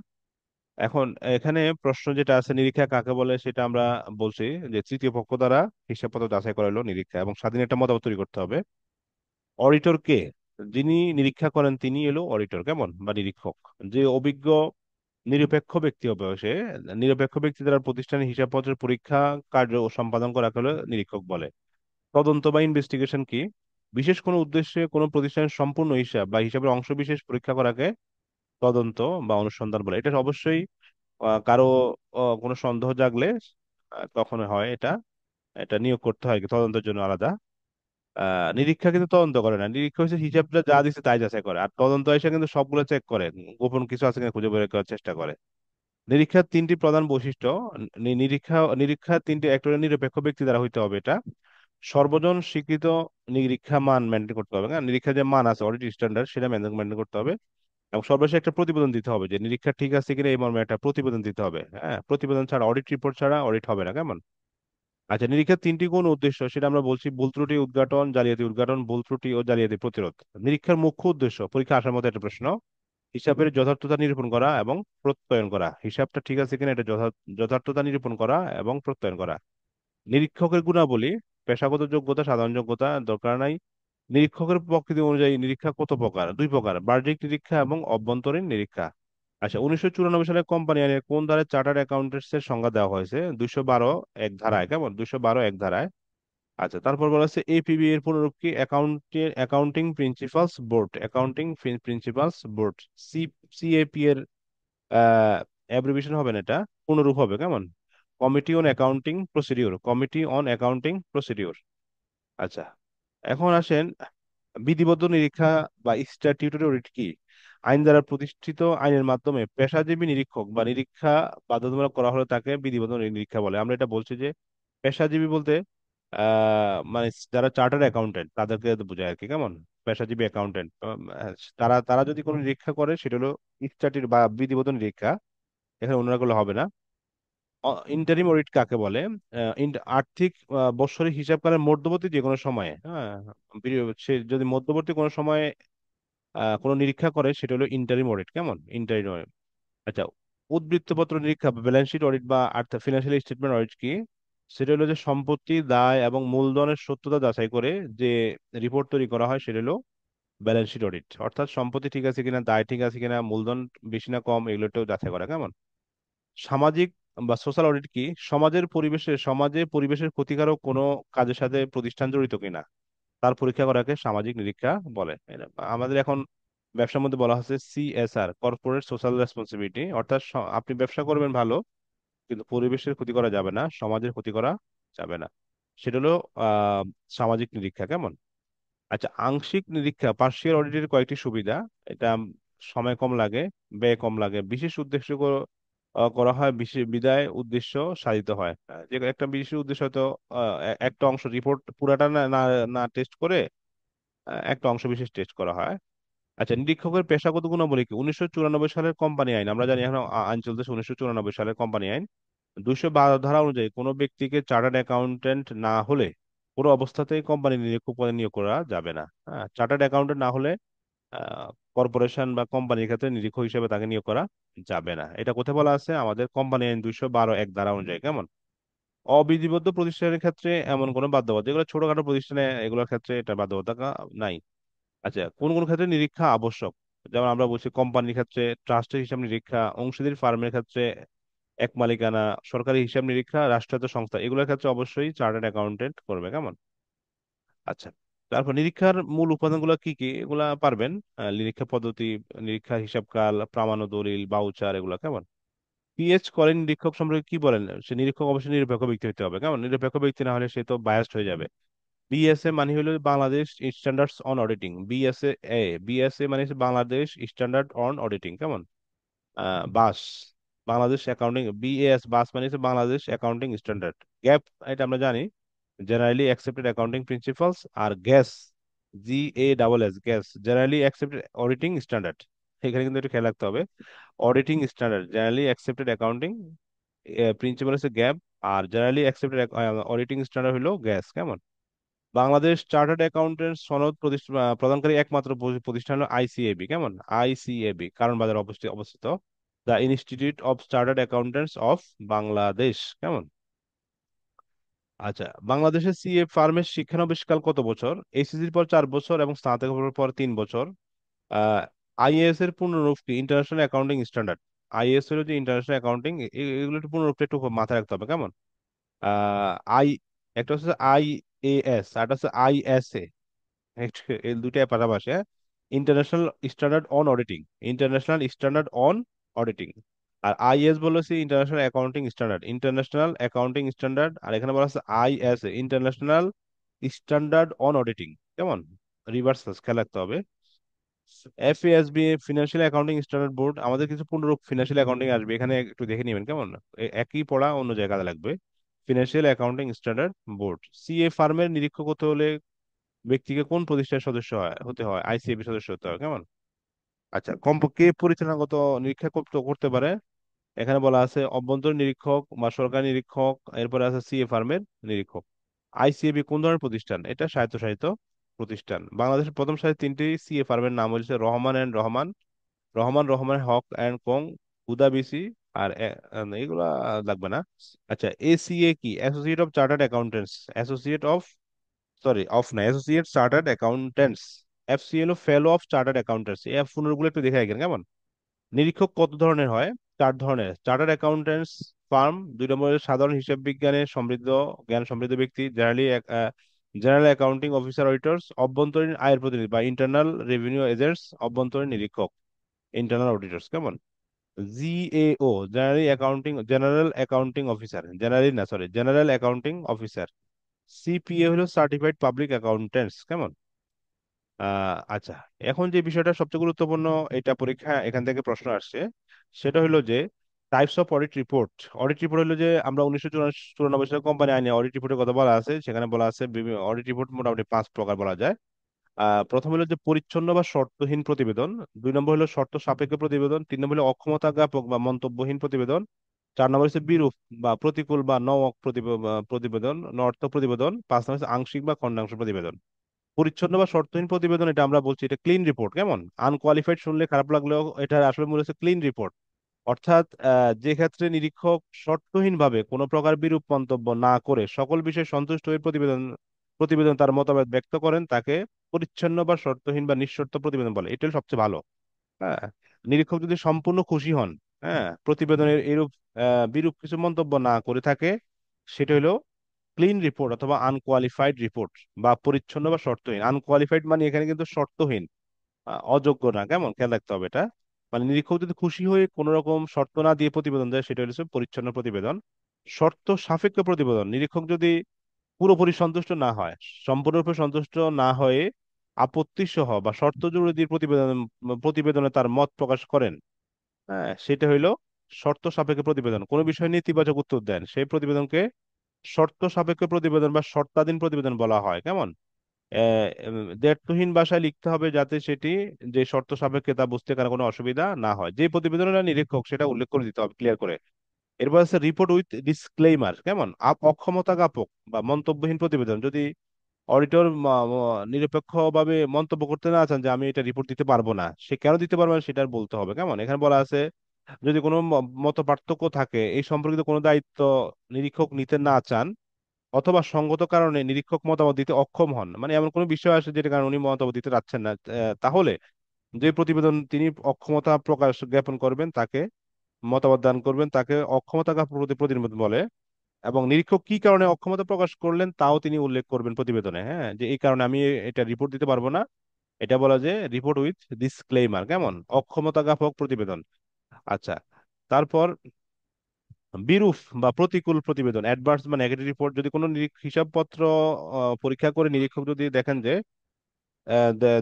এখন এখানে প্রশ্ন যেটা আছে, নিরীক্ষা কাকে বলে সেটা আমরা বলছি যে তৃতীয় পক্ষ দ্বারা হিসাবপত্র যাচাই করা হলো নিরীক্ষা, এবং স্বাধীন একটা মতামত তৈরি করতে হবে। অডিটর কে? যিনি নিরীক্ষা করেন তিনি এলো অডিটর, কেমন, বা নিরীক্ষক। যে অভিজ্ঞ নিরপেক্ষ ব্যক্তি হবে সে, নিরপেক্ষ ব্যক্তি দ্বারা প্রতিষ্ঠানের হিসাবপত্রের পরীক্ষা কার্য সম্পাদন করা হলে নিরীক্ষক বলে। তদন্ত বা ইনভেস্টিগেশন কি? বিশেষ কোনো উদ্দেশ্যে কোনো প্রতিষ্ঠানের সম্পূর্ণ হিসাব বা হিসাবের অংশ বিশেষ পরীক্ষা করাকে তদন্ত বা অনুসন্ধান বলে। এটা অবশ্যই কারো কোনো সন্দেহ জাগলে তখন হয় এটা, এটা নিয়োগ করতে হয় আর কি, তদন্তের জন্য আলাদা। নিরীক্ষা কিন্তু তদন্ত করে না, নিরীক্ষা হচ্ছে হিসাবটা যা দিচ্ছে তাই যাচাই করে, আর তদন্ত এসে কিন্তু সবগুলো চেক করে, গোপন কিছু আছে কিনা খুঁজে বের করার চেষ্টা করে। নিরীক্ষার তিনটি প্রধান বৈশিষ্ট্য। নিরীক্ষা তিনটি, একটা হলো নিরপেক্ষ ব্যক্তি দ্বারা হইতে হবে এটা, সর্বজন স্বীকৃত নিরীক্ষা মান মেনটেন করতে হবে, হ্যাঁ, নিরীক্ষা যে মান আছে অডিট স্ট্যান্ডার্ড সেটা মেনটেন করতে হবে। এবং সর্বশেষে একটা প্রতিবেদন দিতে হবে যে নিরীক্ষা ঠিক আছে কিনা এই মর্মে একটা প্রতিবেদন দিতে হবে। হ্যাঁ, প্রতিবেদন ছাড়া, অডিট রিপোর্ট ছাড়া অডিট হবে না, কেমন? আচ্ছা, নিরীক্ষার তিনটি কোন উদ্দেশ্য সেটা আমরা বলছি, ভুল ত্রুটি উদ্ঘাটন, জালিয়াতি উদ্ঘাটন, ভুল ত্রুটি ও জালিয়াতি প্রতিরোধ। নিরীক্ষার মুখ্য উদ্দেশ্য, পরীক্ষা আসার মতো একটা প্রশ্ন, হিসাবের যথার্থতা নিরূপণ করা এবং প্রত্যয়ন করা, হিসাবটা ঠিক আছে কিনা এটা যথার্থতা নিরূপণ করা এবং প্রত্যয়ন করা। নিরীক্ষকের গুণাবলী, পেশাগত যোগ্যতা, সাধারণ যোগ্যতা দরকার নাই। নিরীক্ষকের প্রকৃতি অনুযায়ী নিরীক্ষা কত প্রকার? দুই প্রকার, বাহ্যিক নিরীক্ষা এবং অভ্যন্তরীণ নিরীক্ষা। আচ্ছা, 1994 সালে কোম্পানি আইনের কোন ধারায় চার্টার্ড অ্যাকাউন্টেন্টস এর সংজ্ঞা দেওয়া হয়েছে? 212 এক ধারায়, কেমন? 212 এক ধারায়। আচ্ছা, তারপর বলা হচ্ছে এপিবি এর পুনরূপ কি? Accounting principles board, accounting principles board. C CAP এর অ্যাব্রিভিয়েশন হবে না, এটা পুনরূপ হবে, কেমন? Committee on accounting procedure, committee on accounting procedure. আচ্ছা, এখন আসেন, বিধিবদ্ধ নিরীক্ষা বা স্ট্যাটিউটরি অডিট কি? আইন দ্বারা প্রতিষ্ঠিত আইনের মাধ্যমে পেশাজীবী নিরীক্ষক বা নিরীক্ষা বাধ্যতামূলক করা হলে তাকে বিধিবদ্ধ নিরীক্ষা বলে। আমরা এটা বলছি যে পেশাজীবী বলতে মানে যারা চার্টার্ড অ্যাকাউন্টেন্ট তাদেরকে বোঝায় আর কি, কেমন? পেশাজীবী অ্যাকাউন্টেন্ট তারা তারা যদি কোনো নিরীক্ষা করে সেটা হলো স্ট্যাটিউট বা বিধিবদ্ধ নিরীক্ষা, এখানে অন্যগুলো হবে না। ইন্টারিম অডিট কাকে বলে? আর্থিক বৎসরিক হিসাবকালের মধ্যবর্তী যে কোনো সময়ে, হ্যাঁ, সে যদি মধ্যবর্তী কোনো সময়ে কোনো নিরীক্ষা করে সেটা হলো ইন্টারিম অডিট, কেমন? Interim audit. আচ্ছা, উদ্বৃত্তপত্র নিরীক্ষা, ব্যালেন্স শিট অডিট বা ফিনান্সিয়াল স্টেটমেন্ট অডিট কি? সেটা হলো যে সম্পত্তি, দায় এবং মূলধনের সত্যতা যাচাই করে যে রিপোর্ট তৈরি করা হয় সেটা হলো ব্যালেন্স শিট অডিট। অর্থাৎ সম্পত্তি ঠিক আছে কিনা, দায় ঠিক আছে কিনা, মূলধন বেশি না কম এগুলোটাও যাচাই করা, কেমন? সামাজিক বা সোশ্যাল অডিট কি? সমাজে পরিবেশের ক্ষতিকারক কোনো কাজের সাথে প্রতিষ্ঠান জড়িত কিনা তার পরীক্ষা করাকে সামাজিক নিরীক্ষা বলে। আমাদের এখন ব্যবসার মধ্যে বলা হচ্ছে সিএসআর, কর্পোরেট সোশ্যাল রেসপন্সিবিলিটি, অর্থাৎ আপনি ব্যবসা করবেন ভালো, কিন্তু পরিবেশের ক্ষতি করা যাবে না, সমাজের ক্ষতি করা যাবে না, সেটা হলো আহ সামাজিক নিরীক্ষা, কেমন? আচ্ছা, আংশিক নিরীক্ষা, পার্শিয়াল অডিটের কয়েকটি সুবিধা। এটা সময় কম লাগে, ব্যয় কম লাগে, বিশেষ উদ্দেশ্য করা হয়, বিশেষ বিদায় উদ্দেশ্য সাধিত হয়। যে একটা বিশেষ উদ্দেশ্য হয়তো একটা অংশ রিপোর্ট পুরাটা না না না টেস্ট করে একটা অংশ বিশেষ টেস্ট করা হয়। আচ্ছা, নিরীক্ষকের পেশাগত গুণাবলী কি? 1994 সালের কোম্পানি আইন, আমরা জানি এখন আইন চলতেছে, 1994 সালের কোম্পানি আইন 212 ধারা অনুযায়ী কোনো ব্যক্তিকে চার্টার্ড অ্যাকাউন্টেন্ট না হলে কোনো অবস্থাতেই কোম্পানি নিরীক্ষক পদে নিয়োগ করা যাবে না। হ্যাঁ, চার্টার্ড অ্যাকাউন্টেন্ট না হলে কর্পোরেশন বা কোম্পানির ক্ষেত্রে নিরীক্ষক হিসেবে তাকে নিয়োগ করা যাবে না। এটা কোথায় বলা আছে? আমাদের কোম্পানি আইন 212 এক ধারা অনুযায়ী, কেমন? অবিধিবদ্ধ প্রতিষ্ঠানের ক্ষেত্রে এমন কোনো বাধ্যবাধকতা, যেগুলো ছোটখাটো প্রতিষ্ঠানে এগুলোর ক্ষেত্রে এটা বাধ্যবাধকতা নাই। আচ্ছা, কোন কোন ক্ষেত্রে নিরীক্ষা আবশ্যক? যেমন আমরা বলছি কোম্পানির ক্ষেত্রে, ট্রাস্টের হিসাব নিরীক্ষা, অংশীদারি ফার্মের ক্ষেত্রে, এক মালিকানা, সরকারি হিসাব নিরীক্ষা, রাষ্ট্রায়ত্ত সংস্থা, এগুলোর ক্ষেত্রে অবশ্যই চার্টার্ড অ্যাকাউন্টেন্ট করবে। কেমন? আচ্ছা, তারপর নিরীক্ষার মূল উপাদানগুলো কি কি এগুলা পারবেন? নিরীক্ষা পদ্ধতি, নিরীক্ষা হিসাবকাল, প্রামাণ্য দলিল, বাউচার, এগুলা। কেমন? পিএইচ করেন নিরীক্ষক সম্পর্কে কি বলেন? সে নিরীক্ষক অবশ্যই নিরপেক্ষ ব্যক্তি হতে হবে। কেমন? নিরপেক্ষ ব্যক্তি না হলে সে তো বায়াসড হয়ে যাবে। বিএসএ মানে হলো Bangladesh standards on auditing. BSA মানে হচ্ছে বাংলাদেশ স্ট্যান্ডার্ড অন অডিটিং। কেমন? বাস, বাংলাদেশ অ্যাকাউন্টিং, বিএএস বাস মানে হচ্ছে বাংলাদেশ অ্যাকাউন্টিং স্ট্যান্ডার্ড। গ্যাপ, এটা আমরা জানি, জেনারেলি অ্যাকসেপ্টেড অ্যাকাউন্টিং প্রিন্সিপালস। আর GAAS, GASS, GAAS, generally accepted auditing standard. এখানে কিন্তু একটু খেয়াল রাখতে হবে। Auditing standard, generally accepted accounting principle হচ্ছে গ্যাপ, আর জেনারেলি অ্যাকসেপ্টেড অডিটিং স্ট্যান্ডার্ড হলো গ্যাস। কেমন? বাংলাদেশ চার্টার্ড অ্যাকাউন্টেন্ট সনদ প্রদানকারী একমাত্র প্রতিষ্ঠান হলো আইসিএবি। কেমন? আইসিএবি, কারণ বাজার অবস্থিত। The institute of chartered accountants of Bangladesh. কেমন? আচ্ছা, বাংলাদেশের সিএ ফার্মের শিক্ষানবিশকাল কত বছর? এইচএসসির পর 4 বছর এবং স্নাতকের পর 3 বছর। আহ আইএএস এর পূর্ণরূপ কি? International accounting standard. আইএএস হলো যে ইন্টারন্যাশনাল অ্যাকাউন্টিং, এগুলো একটু পূর্ণরূপটা একটু মাথায় রাখতে হবে। কেমন? আহ আই একটা হচ্ছে IAS, আর একটা হচ্ছে ISA। এই দুইটাই পাশাপাশি, হ্যাঁ। International standard on auditing, international standard on auditing. আর আইএস বলেছি international accounting standard, international accounting standard. আর এখানে বলা আছে ISA, international standard on auditing. কেমন? রিভার্স খেয়াল রাখতে হবে। FASB, financial accounting standard board. আমাদের কিছু পূর্ণরূপ ফিনান্সিয়াল অ্যাকাউন্টিং আসবে, এখানে একটু দেখে নেবেন। কেমন? একই পড়া অন্য জায়গায় লাগবে। Financial accounting standard board. CA ফার্মের নিরীক্ষক হতে হলে ব্যক্তিকে কোন প্রতিষ্ঠানের সদস্য হতে হয়? আইসিএবি সদস্য হতে হয়। কেমন? আচ্ছা, কমপক্ষে পরিচালনাগত নিরীক্ষা করতে করতে পারে? এখানে বলা আছে অভ্যন্তরীণ নিরীক্ষক বা সরকারি নিরীক্ষক, এরপরে আছে সিএ ফার্মের নিরীক্ষক। আইসিএবি কোন ধরনের প্রতিষ্ঠান? এটা স্বায়ত্তশাসিত প্রতিষ্ঠান। বাংলাদেশের প্রথম সারি 3টি সিএ ফার্মের নাম হচ্ছে Rahman and Rahman, Rahman Haque and co, হুদাবিসি। আর এগুলা লাগবে না। আচ্ছা, ACA কি? Associate of chartered accountants, associate of, sorry of না, অ্যাসোসিয়েট চার্টার্ড অ্যাকাউন্টেন্টস। FCA হলো ফেলো অফ চার্টার্ড অ্যাকাউন্টেন্টস। এই পুনর্গুলো একটু দেখে রাখেন। কেমন? নিরীক্ষক কত ধরনের হয়? 4 ধরনের। চার্টার্ড অ্যাকাউন্টেন্টস ফার্ম, 2 নম্বর হলো সাধারণ হিসাব বিজ্ঞানে জ্ঞান সমৃদ্ধ ব্যক্তি, জেনারেল অ্যাকাউন্টিং অফিসার অডিটর্স। অভ্যন্তরীণ আয়ের প্রতিনিধি বা ইন্টারনাল রেভিনিউ এজেন্টস, অভ্যন্তরীণ নিরীক্ষক, ইন্টারনাল অডিটর্স। কেমন? GAO, general accounting officer, general accounting officer. CPA হলো সার্টিফাইড পাবলিক অ্যাকাউন্টেন্টস। কেমন? আচ্ছা, এখন যে বিষয়টা সবচেয়ে গুরুত্বপূর্ণ, এটা পরীক্ষা এখান থেকে প্রশ্ন আসছে, সেটা হলো যে types of audit report. Audit report হলো যে আমরা 1994 সালে কোম্পানি আইনে অডিট রিপোর্টের কথা বলা আছে, সেখানে বলা আছে অডিট রিপোর্ট মোটামুটি 5 প্রকার বলা যায়। প্রথম হলো যে পরিচ্ছন্ন বা শর্তহীন প্রতিবেদন। 2 নম্বর হলো শর্ত সাপেক্ষ প্রতিবেদন। 3 নম্বর হলো অক্ষমতা জ্ঞাপক বা মন্তব্যহীন প্রতিবেদন। 4 নম্বর হচ্ছে বিরূপ বা প্রতিকূল বা প্রতিবেদন, নর্থ প্রতিবেদন। 5 নম্বর হচ্ছে আংশিক বা খণ্ডাংশ প্রতিবেদন। পরিচ্ছন্ন বা শর্তহীন প্রতিবেদন, এটা আমরা বলছি এটা ক্লিন রিপোর্ট। কেমন? আনকোয়ালিফাইড শুনলে খারাপ লাগলেও এটা আসলে মনে হচ্ছে ক্লিন রিপোর্ট। অর্থাৎ যে ক্ষেত্রে নিরীক্ষক শর্তহীনভাবে কোনো প্রকার বিরূপ মন্তব্য না করে সকল বিষয়ে সন্তুষ্ট হয়ে প্রতিবেদন প্রতিবেদন তার মতামত ব্যক্ত করেন, তাকে পরিচ্ছন্ন বা শর্তহীন বা নিঃশর্ত প্রতিবেদন বলে। এটা হলো সবচেয়ে ভালো। হ্যাঁ, নিরীক্ষক যদি সম্পূর্ণ খুশি হন, হ্যাঁ, প্রতিবেদনের এরূপ বিরূপ কিছু মন্তব্য না করে থাকে, সেটা হলো ক্লিন রিপোর্ট অথবা আনকোয়ালিফাইড রিপোর্ট, বা পরিচ্ছন্ন বা শর্তহীন। আনকোয়ালিফাইড মানে এখানে কিন্তু শর্তহীন, অযোগ্য না। কেমন? খেয়াল রাখতে হবে এটা। মানে নিরীক্ষক যদি খুশি হয়ে কোনো রকম শর্ত না দিয়ে প্রতিবেদন দেয়, সেটা হচ্ছে পরিচ্ছন্ন প্রতিবেদন। শর্ত সাপেক্ষ প্রতিবেদন, নিরীক্ষক যদি পুরোপুরি সন্তুষ্ট না হয়, সম্পূর্ণরূপে সন্তুষ্ট না হয়ে আপত্তি সহ বা শর্ত জুড়ে দিয়ে প্রতিবেদনে তার মত প্রকাশ করেন, হ্যাঁ, সেটা হইলো শর্ত সাপেক্ষ প্রতিবেদন। কোনো বিষয়ে নেতিবাচক উত্তর দেন, সেই প্রতিবেদনকে শর্ত সাপেক্ষ প্রতিবেদন বা শর্তাধীন প্রতিবেদন বলা হয়। কেমন? দ্ব্যর্থহীন ভাষায় লিখতে হবে, যাতে সেটি যে শর্ত সাপেক্ষে তা বুঝতে কারো কোনো অসুবিধা না হয়। যে প্রতিবেদনের নিরীক্ষক, সেটা উল্লেখ করে দিতে হবে ক্লিয়ার করে। এরপর আছে রিপোর্ট উইথ ডিসক্লেইমার। কেমন? অক্ষমতা জ্ঞাপক বা মন্তব্যহীন প্রতিবেদন, যদি অডিটর নিরপেক্ষভাবে মন্তব্য করতে না চান যে আমি এটা রিপোর্ট দিতে পারবো না, সে কেন দিতে পারবে না সেটা বলতে হবে। কেমন? এখানে বলা আছে যদি কোনো মত পার্থক্য থাকে, এই সম্পর্কিত কোনো দায়িত্ব নিরীক্ষক নিতে না চান, অথবা সঙ্গত কারণে নিরীক্ষক মতামত দিতে অক্ষম হন, মানে এমন কোনো বিষয় আছে যেটা কারণে উনি মতামত দিতে চাচ্ছেন না, তাহলে যে প্রতিবেদন তিনি অক্ষমতা প্রকাশ জ্ঞাপন করবেন, তাকে মতামত দান করবেন তাকে অক্ষমতা বা প্রতিবেদন বলে। এবং নিরীক্ষক কি কারণে অক্ষমতা প্রকাশ করলেন তাও তিনি উল্লেখ করবেন প্রতিবেদনে, হ্যাঁ, যে এই কারণে আমি এটা রিপোর্ট দিতে পারবো না। এটা বলা যে রিপোর্ট উইথ ডিসক্লেইমার, কেমন, অক্ষমতা জ্ঞাপক প্রতিবেদন। আচ্ছা, তারপর বিরূপ বা প্রতিকূল প্রতিবেদন, অ্যাডভার্স বা নেগেটিভ রিপোর্ট, যদি কোনো হিসাবপত্র পরীক্ষা করে নিরীক্ষক যদি দেখেন যে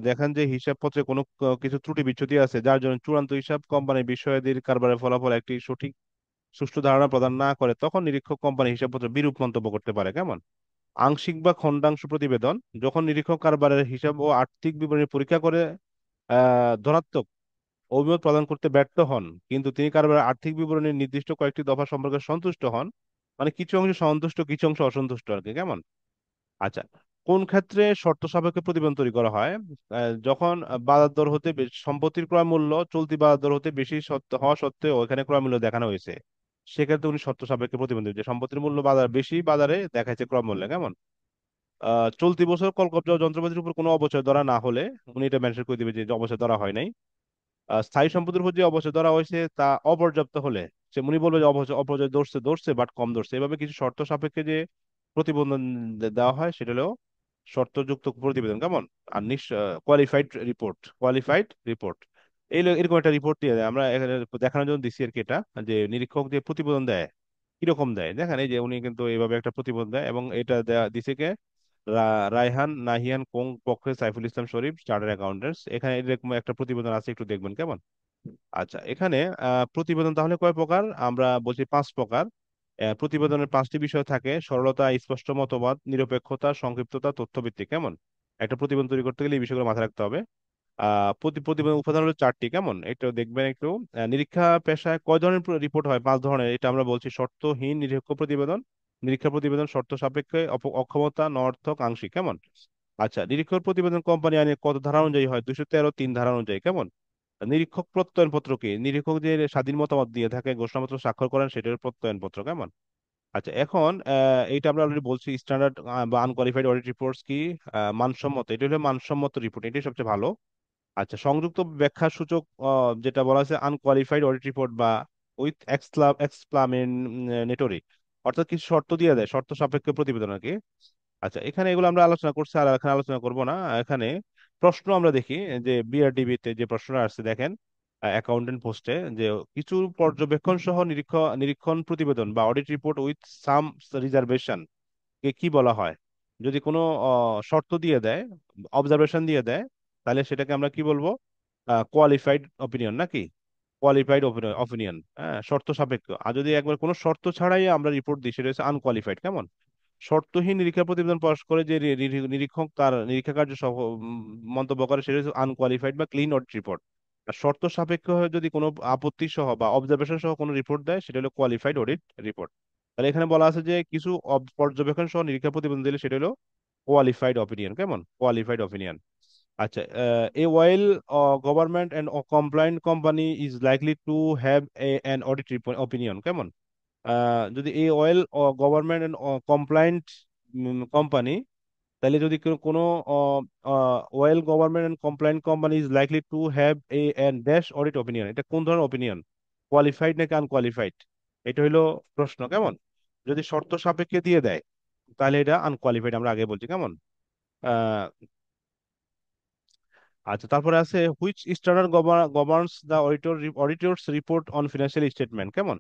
দেখেন যে হিসাবপত্রে কোনো কিছু ত্রুটি বিচ্যুতি আছে যার জন্য চূড়ান্ত হিসাব কোম্পানির বিষয়াদির কারবারের ফলাফল একটি সঠিক সুষ্ঠু ধারণা প্রদান না করে, তখন নিরীক্ষক কোম্পানি হিসাবপত্র বিরূপ মন্তব্য করতে পারে, কেমন। আংশিক বা খণ্ডাংশ প্রতিবেদন, যখন নিরীক্ষক কারবারের হিসাব ও আর্থিক বিবরণী পরীক্ষা করে ধনাত্মক অভিমত প্রদান করতে ব্যর্থ হন, কিন্তু তিনি কারবারের আর্থিক বিবরণীর নির্দিষ্ট কয়েকটি দফা সম্পর্কে সন্তুষ্ট হন, মানে কিছু অংশ সন্তুষ্ট কিছু অংশ অসন্তুষ্ট আর কি, কেমন। আচ্ছা, কোন ক্ষেত্রে শর্ত সাপেক্ষে প্রতিবেদন তৈরি করা হয়? যখন বাজার দর হতে সম্পত্তির ক্রয় মূল্য চলতি বাজার দর হতে বেশি হওয়া সত্ত্বেও এখানে ক্রয় মূল্য দেখানো হয়েছে, সেক্ষেত্রে উনি শর্ত সাপেক্ষে প্রতিবেদন দিবেন যে সম্পত্তির মূল্য বাজার বেশি বাজারে দেখাচ্ছে ক্রয় মূল্যে, কেমন। চলতি বছর কলকবজা ও যন্ত্রপাতির উপর কোনো অবচয় ধরা না হলে উনি এটা মেনশন করে দিবে যে অবচয় ধরা হয় নাই। স্থায়ী সম্পত্তির উপর যে অবচয় ধরা হয়েছে তা অপর্যাপ্ত হলে সে উনি বলবে যে অবচয় অপচয় ধরছে ধরছে বাট কম ধরছে, এভাবে কিছু শর্ত সাপেক্ষে যে প্রতিবেদন দেওয়া হয় সেটা হলো শর্তযুক্ত প্রতিবেদন, কেমন। আর কোয়ালিফাইড রিপোর্ট এরকম একটা রিপোর্ট দিয়ে দেয়, আমরা এখানে দেখানোর জন্য দিচ্ছি আর কি এটা, যে নিরীক্ষক যে প্রতিবেদন দেয় কিরকম দেয় দেখেন, এই যে উনি কিন্তু এইভাবে একটা প্রতিবেদন দেয় এবং এটা দেয়া দিছে কে, রায়হান নাহিয়ান কোং পক্ষে সাইফুল ইসলাম শরীফ চার্টার্ড অ্যাকাউন্টেন্টস, এখানে এরকম একটা প্রতিবেদন আছে, একটু দেখবেন, কেমন। আচ্ছা, এখানে প্রতিবেদন তাহলে কয় প্রকার, আমরা বলছি 5 প্রকার। প্রতিবেদনের 5টি বিষয় থাকে: সরলতা, স্পষ্ট মতবাদ, নিরপেক্ষতা, সংক্ষিপ্ততা, তথ্যভিত্তিক, কেমন। একটা প্রতিবেদন তৈরি করতে গেলে এই বিষয়গুলো মাথায় রাখতে হবে। প্রতিবেদন উপাদান হলো 4টি, কেমন, একটু দেখবেন একটু। নিরীক্ষা পেশায় কয় ধরনের রিপোর্ট হয়? 5 ধরনের, এটা আমরা বলছি শর্তহীন নিরীক্ষ প্রতিবেদন, নিরীক্ষা প্রতিবেদন, শর্ত সাপেক্ষে অক্ষমতা, নঅর্থক, আংশিক, কেমন। আচ্ছা, নিরীক্ষক প্রতিবেদন কোম্পানি আইনে কত ধারা অনুযায়ী হয়? 213 3 ধারা অনুযায়ী, কেমন। নিরীক্ষক প্রত্যয়ন পত্র কি? নিরীক্ষক যে স্বাধীন মতামত দিয়ে থাকে, ঘোষণাপত্র স্বাক্ষর করেন, সেটার প্রত্যয়ন পত্র, কেমন। আচ্ছা, এখন এইটা আমরা অলরেডি বলছি স্ট্যান্ডার্ড বা আনকোয়ালিফাইড অডিট রিপোর্টস কি, মানসম্মত, এটা হলো মানসম্মত রিপোর্ট, এটাই সবচেয়ে ভালো। আচ্ছা, সংযুক্ত ব্যাখ্যা সূচক, যেটা বলা হয়েছে আনকোয়ালিফাইড অডিট রিপোর্ট বা উইথ এক্সপ্লামেনেটরি, অর্থাৎ কিছু শর্ত দিয়ে দেয়, শর্ত সাপেক্ষে প্রতিবেদন আর কি। আচ্ছা, এখানে এগুলো আমরা আলোচনা করছি আর এখানে আলোচনা করব না। এখানে প্রশ্ন আমরা দেখি যে বিআরডিবি তে যে প্রশ্নটা আসছে দেখেন, অ্যাকাউন্টেন্ট পোস্টে, যে কিছু পর্যবেক্ষণ সহ নিরীক্ষণ প্রতিবেদন বা audit report with some reservation কে কি বলা হয়? যদি কোনো শর্ত দিয়ে দেয়, অবজারভেশন দিয়ে দেয়, তাহলে সেটাকে আমরা কি বলবো? কোয়ালিফাইড অপিনিয়ন নাকি? কোয়ালিফাইড অপিনিয়ন, হ্যাঁ, শর্ত সাপেক্ষ। আর যদি একবার কোনো শর্ত ছাড়াই আমরা রিপোর্ট দিই সেটা হচ্ছে আনকোয়ালিফাইড, কেমন। শর্তহীন নিরীক্ষা প্রতিবেদন প্রকাশ করে যে নিরীক্ষক তার নিরীক্ষা কার্য মন্তব্য করে সেটা হচ্ছে আনকোয়ালিফাইড বা ক্লিন অডিট রিপোর্ট। আর শর্ত সাপেক্ষ হয়ে যদি কোনো আপত্তি সহ বা অবজারভেশন সহ কোনো রিপোর্ট দেয় সেটা হলো কোয়ালিফাইড অডিট রিপোর্ট। তাহলে এখানে বলা আছে যে কিছু পর্যবেক্ষণ সহ নিরীক্ষা প্রতিবেদন দিলে সেটা হলো কোয়ালিফাইড অপিনিয়ন, কেমন, কোয়ালিফাইড অপিনিয়ন। আচ্ছা, a while government and compliant company is likely to have an audit opinion, কেমন। যদি এই well government and compliant company, তাহলে যদি কোনো well government and compliant company is likely to have an dash audit opinion, এটা কোন ধরনের অপিনিয়ন? কোয়ালিফাইড নাকি আনকোয়ালিফাইড? এটা হইলো প্রশ্ন, কেমন। যদি শর্ত সাপেক্ষে দিয়ে দেয় তাহলে এটা আনকোয়ালিফাইড, আমরা আগে বলছি, কেমন। আহ আচ্ছা, তারপরে আছে which standard governs the auditors report on financial statement, কেমন।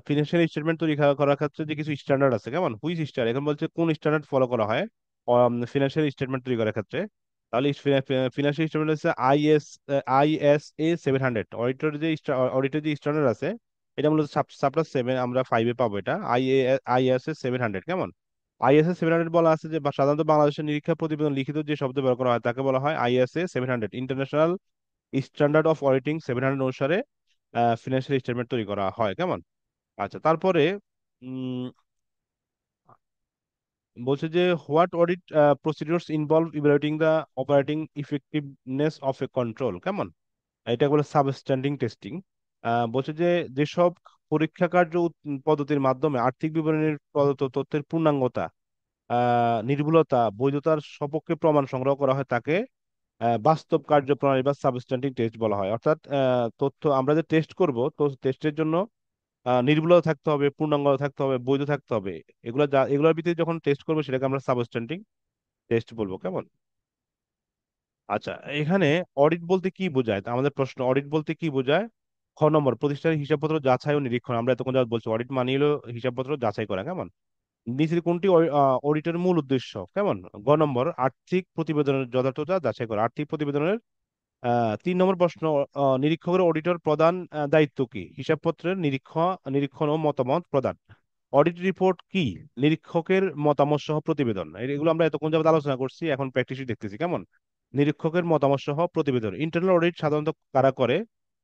ফিনান্সিয়াল স্টেটমেন্ট তৈরি করার ক্ষেত্রে যে কিছু স্ট্যান্ডার্ড আছে, কেমন, হুইচ স্ট্যান্ডার্ড, এখন বলছে কোন স্ট্যান্ডার্ড ফলো করা হয় ফিনান্সিয়াল স্টেটমেন্ট তৈরি করার ক্ষেত্রে। তাহলে ফিনান্সিয়াল স্টেটমেন্ট হচ্ছে ISA 700, অডিটের যে স্ট্যান্ডার্ড আছে এটা মূলত চ্যাপ্টার 7, আমরা 5-এ পাবো এটা, ISA 700, কেমন। ISA 700 বলা আছে যে সাধারণত বাংলাদেশের নিরীক্ষা প্রতিবেদন লিখিত যে শব্দ ব্যবহার করা হয় তাকে বলা হয় ISA 700, international standard of auditing 700 অনুসারে ফিনান্সিয়াল স্টেটমেন্ট তৈরি করা হয়, কেমন। আচ্ছা, তারপরে উম, বলছে যে what audit procedures involve evaluating the operating effectiveness of A control, কেমন। এটা বলে সাবস্ট্যান্ডিং টেস্টিং। বলছে যে যেসব পরীক্ষা কার্য পদ্ধতির মাধ্যমে আর্থিক বিবরণীর প্রদত্ত তথ্যের পূর্ণাঙ্গতা, নির্ভুলতা, বৈধতার সপক্ষে প্রমাণ সংগ্রহ করা হয় তাকে বাস্তব কার্যপ্রণালী বা সাবস্ট্যান্টিভ টেস্ট বলা হয়। অর্থাৎ তথ্য আমরা যে টেস্ট করব, তো টেস্টের জন্য নির্ভুলতা থাকতে হবে, পূর্ণাঙ্গতা থাকতে হবে, বৈধ থাকতে হবে। এগুলোর ভিত্তিতে যখন টেস্ট করবো সেটাকে আমরা সাবস্ট্যান্টিভ টেস্ট বলবো, কেমন? আচ্ছা, এখানে অডিট বলতে কি বোঝায়? তা আমাদের প্রশ্ন, অডিট বলতে কি বোঝায়? খ নম্বর, প্রতিষ্ঠানের হিসাবপত্র যাচাই ও নিরীক্ষণ। আমরা এতক্ষণ যা বলছি, অডিট মানে হলো হিসাবপত্র যাচাই করা, কেমন? নিচের কোনটি অডিটের মূল উদ্দেশ্য, কেমন? গ নম্বর, আর্থিক প্রতিবেদনের যথার্থতা যাচাই করা। আর্থিক প্রতিবেদনের 3 নম্বর প্রশ্ন, নিরীক্ষকের অডিটর প্রধান দায়িত্ব কি? হিসাবপত্রের নিরীক্ষণ ও মতামত প্রদান। অডিট রিপোর্ট কি? নিরীক্ষকের মতামত সহ প্রতিবেদন। এগুলো আমরা এতক্ষণ যাবত আলোচনা করছি, এখন প্র্যাকটিস দেখতেছি, কেমন? নিরীক্ষকের মতামত সহ প্রতিবেদন। ইন্টারনাল অডিট সাধারণত কারা করে?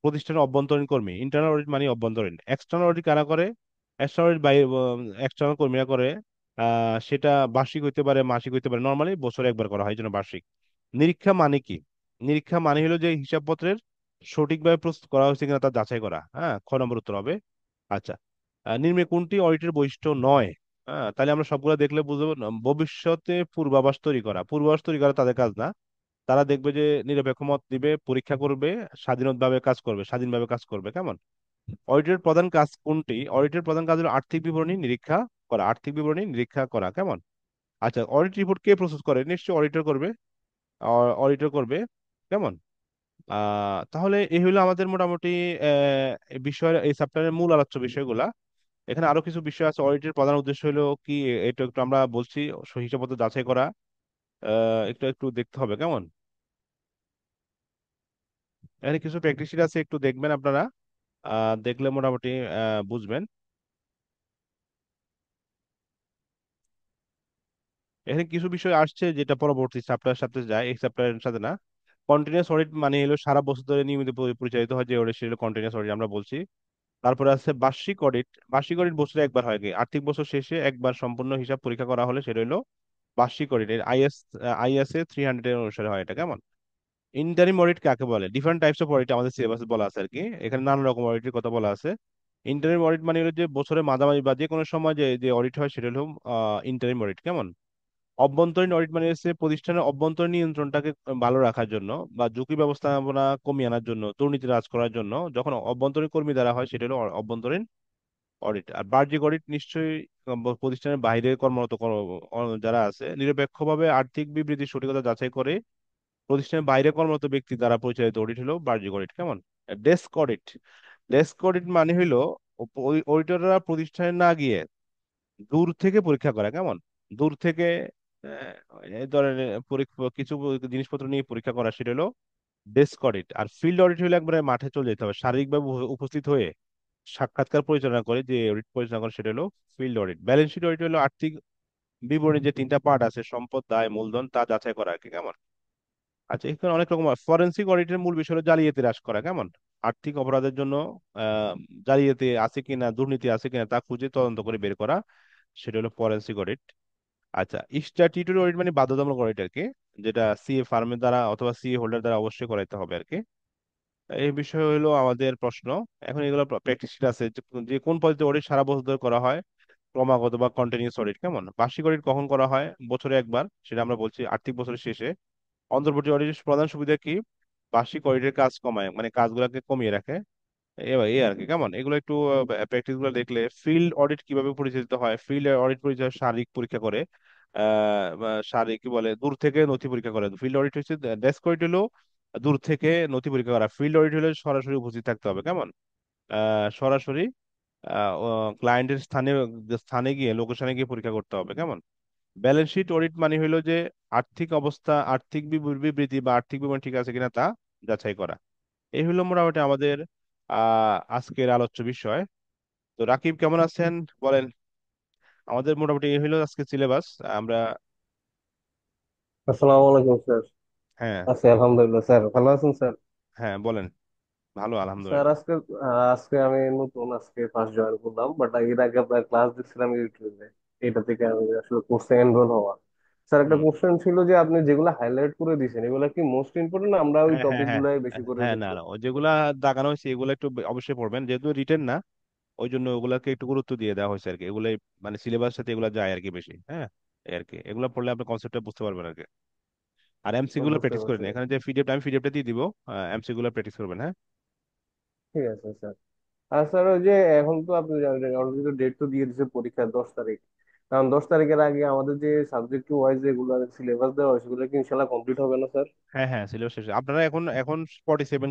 প্রতিষ্ঠানের অভ্যন্তরীণ কর্মী। ইন্টারনাল অডিট মানে অভ্যন্তরীণ। এক্সটার্নাল অডিট কারা করে? এক্সটার্নাল অডিট বাইরে, এক্সটার্নাল কর্মীরা করে। সেটা বার্ষিক হইতে পারে, মাসিক হইতে পারে, নর্মালি বছরে একবার করা হয়, এই জন্য বার্ষিক। নিরীক্ষা মানে কি? নিরীক্ষা মানে হলো যে হিসাবপত্রের সঠিকভাবে প্রস্তুত করা হয়েছে কিনা তা যাচাই করা। হ্যাঁ, খ নম্বর উত্তর হবে। আচ্ছা, নিম্নে কোনটি অডিটের বৈশিষ্ট্য নয়? হ্যাঁ, তাহলে আমরা সবগুলো দেখলে বুঝবো না। ভবিষ্যতে পূর্বাভাস তৈরি করা, পূর্বাভাস তৈরি করা তাদের কাজ না। তারা দেখবে যে নিরপেক্ষ মত দিবে, পরীক্ষা করবে, স্বাধীনভাবে কাজ করবে, স্বাধীনভাবে কাজ করবে, কেমন? অডিটের প্রধান কাজ কোনটি? অডিটের প্রধান কাজ হলো আর্থিক বিবরণী নিরীক্ষা করা, আর্থিক বিবরণী নিরীক্ষা করা, কেমন? আচ্ছা, অডিট রিপোর্ট কে প্রস্তুত করে? নিশ্চয়ই অডিটর করবে। অডিটর করবে, কেমন? তাহলে এই হলো আমাদের মোটামুটি এই বিষয়ের, এই চ্যাপ্টারের মূল আলোচ্য বিষয়গুলা। এখানে আরো কিছু বিষয় আছে। অডিটের প্রধান উদ্দেশ্য হলো কি? এটা একটু আমরা বলছি, হিসাবপত্র যাচাই করা। একটু একটু দেখতে হবে, কেমন? এখানে কিছু প্র্যাকটিস আছে, একটু দেখবেন আপনারা। দেখলে মোটামুটি বুঝবেন। এখানে কিছু বিষয় আসছে যেটা পরবর্তী চ্যাপ্টারের সাথে যায়, এই চ্যাপ্টারের সাথে না। কন্টিনিউয়াস অডিট মানে হলো সারা বছর ধরে নিয়মিত পরিচালিত হয় যে অডিট, সেটা কন্টিনিউয়াস অডিট আমরা বলছি। তারপরে আছে বার্ষিক অডিট। বার্ষিক অডিট বছরে একবার হয় কি? আর্থিক বছর শেষে একবার সম্পূর্ণ হিসাব পরীক্ষা করা হলে সেটা হলো বার্ষিক অডিট। আইএসএ 300 এর অনুসারে হয় এটা, কেমন? ইন্টারিম অডিট কাকে বলে? ডিফারেন্ট টাইপস অফ অডিট আমাদের সিলেবাসে বলা আছে আর কি। এখানে নানা রকম অডিটের কথা বলা আছে। ইন্টারিম অডিট মানে হলো যে বছরের মাঝামাঝি বা যে কোনো সময় যে যে অডিট হয় সেটা হলো ইন্টারিম অডিট, কেমন? অভ্যন্তরীণ অডিট মানে হচ্ছে প্রতিষ্ঠানের অভ্যন্তরীণ নিয়ন্ত্রণটাকে ভালো রাখার জন্য বা ঝুঁকি ব্যবস্থাপনা কমিয়ে আনার জন্য, দুর্নীতি হ্রাস করার জন্য যখন অভ্যন্তরীণ কর্মী দ্বারা হয় সেটা হলো অভ্যন্তরীণ অডিট। আর বাহ্যিক অডিট নিশ্চয়ই প্রতিষ্ঠানের বাইরে কর্মরত যারা আছে নিরপেক্ষভাবে আর্থিক বিবৃতির সঠিকতা যাচাই করে প্রতিষ্ঠানের বাইরে কর্মরত ব্যক্তি দ্বারা পরিচালিত অডিট হলো বাহ্যিক অডিট, কেমন? Desk audit. ডেস্ক অডিট মানে হইলো ওই অডিটররা প্রতিষ্ঠানে না গিয়ে দূর থেকে পরীক্ষা করা, কেমন? দূর থেকে এই ধরনের পরীক্ষা, কিছু জিনিসপত্র নিয়ে পরীক্ষা করা, সেটা হলো ডেস্ক অডিট। আর ফিল্ড অডিট হলে একবারে মাঠে চলে যেতে হবে, শারীরিকভাবে উপস্থিত হয়ে সাক্ষাৎকার পরিচালনা করে যে অডিট পরিচালনা করে সেটা হলো field audit. Balance sheet audit হলো আর্থিক বিবরণী যে 3টা পার্ট আছে, সম্পদ, দায়, মূলধন, তা যাচাই করা আর কি, কেমন? আচ্ছা, এখানে অনেক রকম ফরেনসিক অডিটের মূল বিষয় হলো জালিয়াতি হ্রাস করা, কেমন? আর্থিক অপরাধের জন্য আহ জালিয়াতি আছে কিনা, দুর্নীতি আছে কিনা তা খুঁজে তদন্ত করে বের করা, সেটা হলো ফরেনসিক অডিট। আচ্ছা, স্ট্যাটিউটরি অডিট মানে বাধ্যতামূলক অডিট আর কি, যেটা সিএ ফার্মের দ্বারা অথবা সিএ হোল্ডার দ্বারা অবশ্যই করাইতে হবে আর কি। এই বিষয় হলো আমাদের প্রশ্ন। এখন এগুলো প্র্যাকটিস আছে যে যে কোন পদ্ধতিতে অডিট সারা বছর ধরে করা হয়? ক্রমাগত বা কন্টিনিউয়াস অডিট, কেমন? বার্ষিক অডিট কখন করা হয়? বছরে একবার, সেটা আমরা বলছি আর্থিক বছরের শেষে। অন্তর্বর্তী অডিটের প্রধান সুবিধা কি? বার্ষিক অডিটের কাজ কমায়, মানে কাজগুলোকে কমিয়ে রাখে। এবার এই আর কি, কেমন? এগুলো একটু প্র্যাকটিস গুলো দেখলে। ফিল্ড অডিট কিভাবে পরিচালিত হয়? ফিল্ড অডিট পরিচালনা শারীরিক পরীক্ষা করে, বা শারীরিক কি বলে, দূর থেকে নথি পরীক্ষা করে। ফিল্ড অডিট হচ্ছে, ডেস্ক অডিট হলো দূর থেকে নথি পরীক্ষা করা, ফিল্ড অডিট হলে সরাসরি উপস্থিত থাকতে হবে, কেমন? সরাসরি ক্লায়েন্টের স্থানে স্থানে গিয়ে, লোকেশনে গিয়ে পরীক্ষা করতে হবে, কেমন? ব্যালেন্স শিট অডিট মানে হলো যে আর্থিক অবস্থা, আর্থিক বিবৃতি বা আর্থিক বিবরণ ঠিক আছে কিনা তা যাচাই করা। এই হলো মোটামুটি আমাদের আজকের আলোচ্য বিষয়। তো রাকিব, কেমন আছেন বলেন? আমাদের মোটামুটি এই হলো আজকে সিলেবাস। আমরা, আসসালামু আলাইকুম স্যার। হ্যাঁ, আছি আলহামদুলিল্লাহ। স্যার ভালো আছেন স্যার? হ্যাঁ বলেন। ভালো, স্যার আলহামদুলিল্লাহ। আজকে আমি নতুন ফার্স্ট জয়েন করলাম, বাট এর আগে আপনার ক্লাস দিচ্ছিলাম ইউটিউবে। এটা থেকে আমি আসলে কোর্সে এনরোল হওয়া। স্যার একটা হুম। কোশ্চেন ছিল যে আপনি যেগুলো হাইলাইট করে দিয়েছেন এগুলো কি মোস্ট ইম্পর্টেন্ট, না আমরা ওই হ্যাঁ, হ্যাঁ, টপিক হ্যাঁ, গুলাই বেশি করে হ্যাঁ, না দেখবো? না, ওই যেগুলা দাগানো হয়েছে এগুলো একটু অবশ্যই পড়বেন, যেহেতু রিটেন না, ওই জন্য ওগুলাকে একটু গুরুত্ব দিয়ে দেওয়া হয়েছে আর কি। এগুলাই মানে সিলেবাস সাথে এগুলো যায় আর কি বেশি, হ্যাঁ। এই আর কি, এগুলো পড়লে আপনি কনসেপ্টটা বুঝতে পারবেন আর কি। আর এমসি গুলো বুঝতে প্র্যাকটিস করে পারছি। নিন, এখানে যে পিডিএফটা আমি পিডিএফটা দিয়ে দিব, এমসি গুলো প্র্যাকটিস করবেন, হ্যাঁ। ঠিক আছে স্যার। আর স্যার ওই যে এখন তো আপনি জানেন অলরেডি তো ডেট তো দিয়ে দিচ্ছে পরীক্ষা 10 তারিখ। কারণ 10 তারিখের আগে আমাদের যে সাবজেক্ট ওয়াইজ যেগুলো সিলেবাস দেওয়া হয় সেগুলো কি ইনশাল্লাহ কমপ্লিট হবে না স্যার? হ্যাঁ হ্যাঁ, সিলেবাস শেষ। আপনারা এখন এখন 47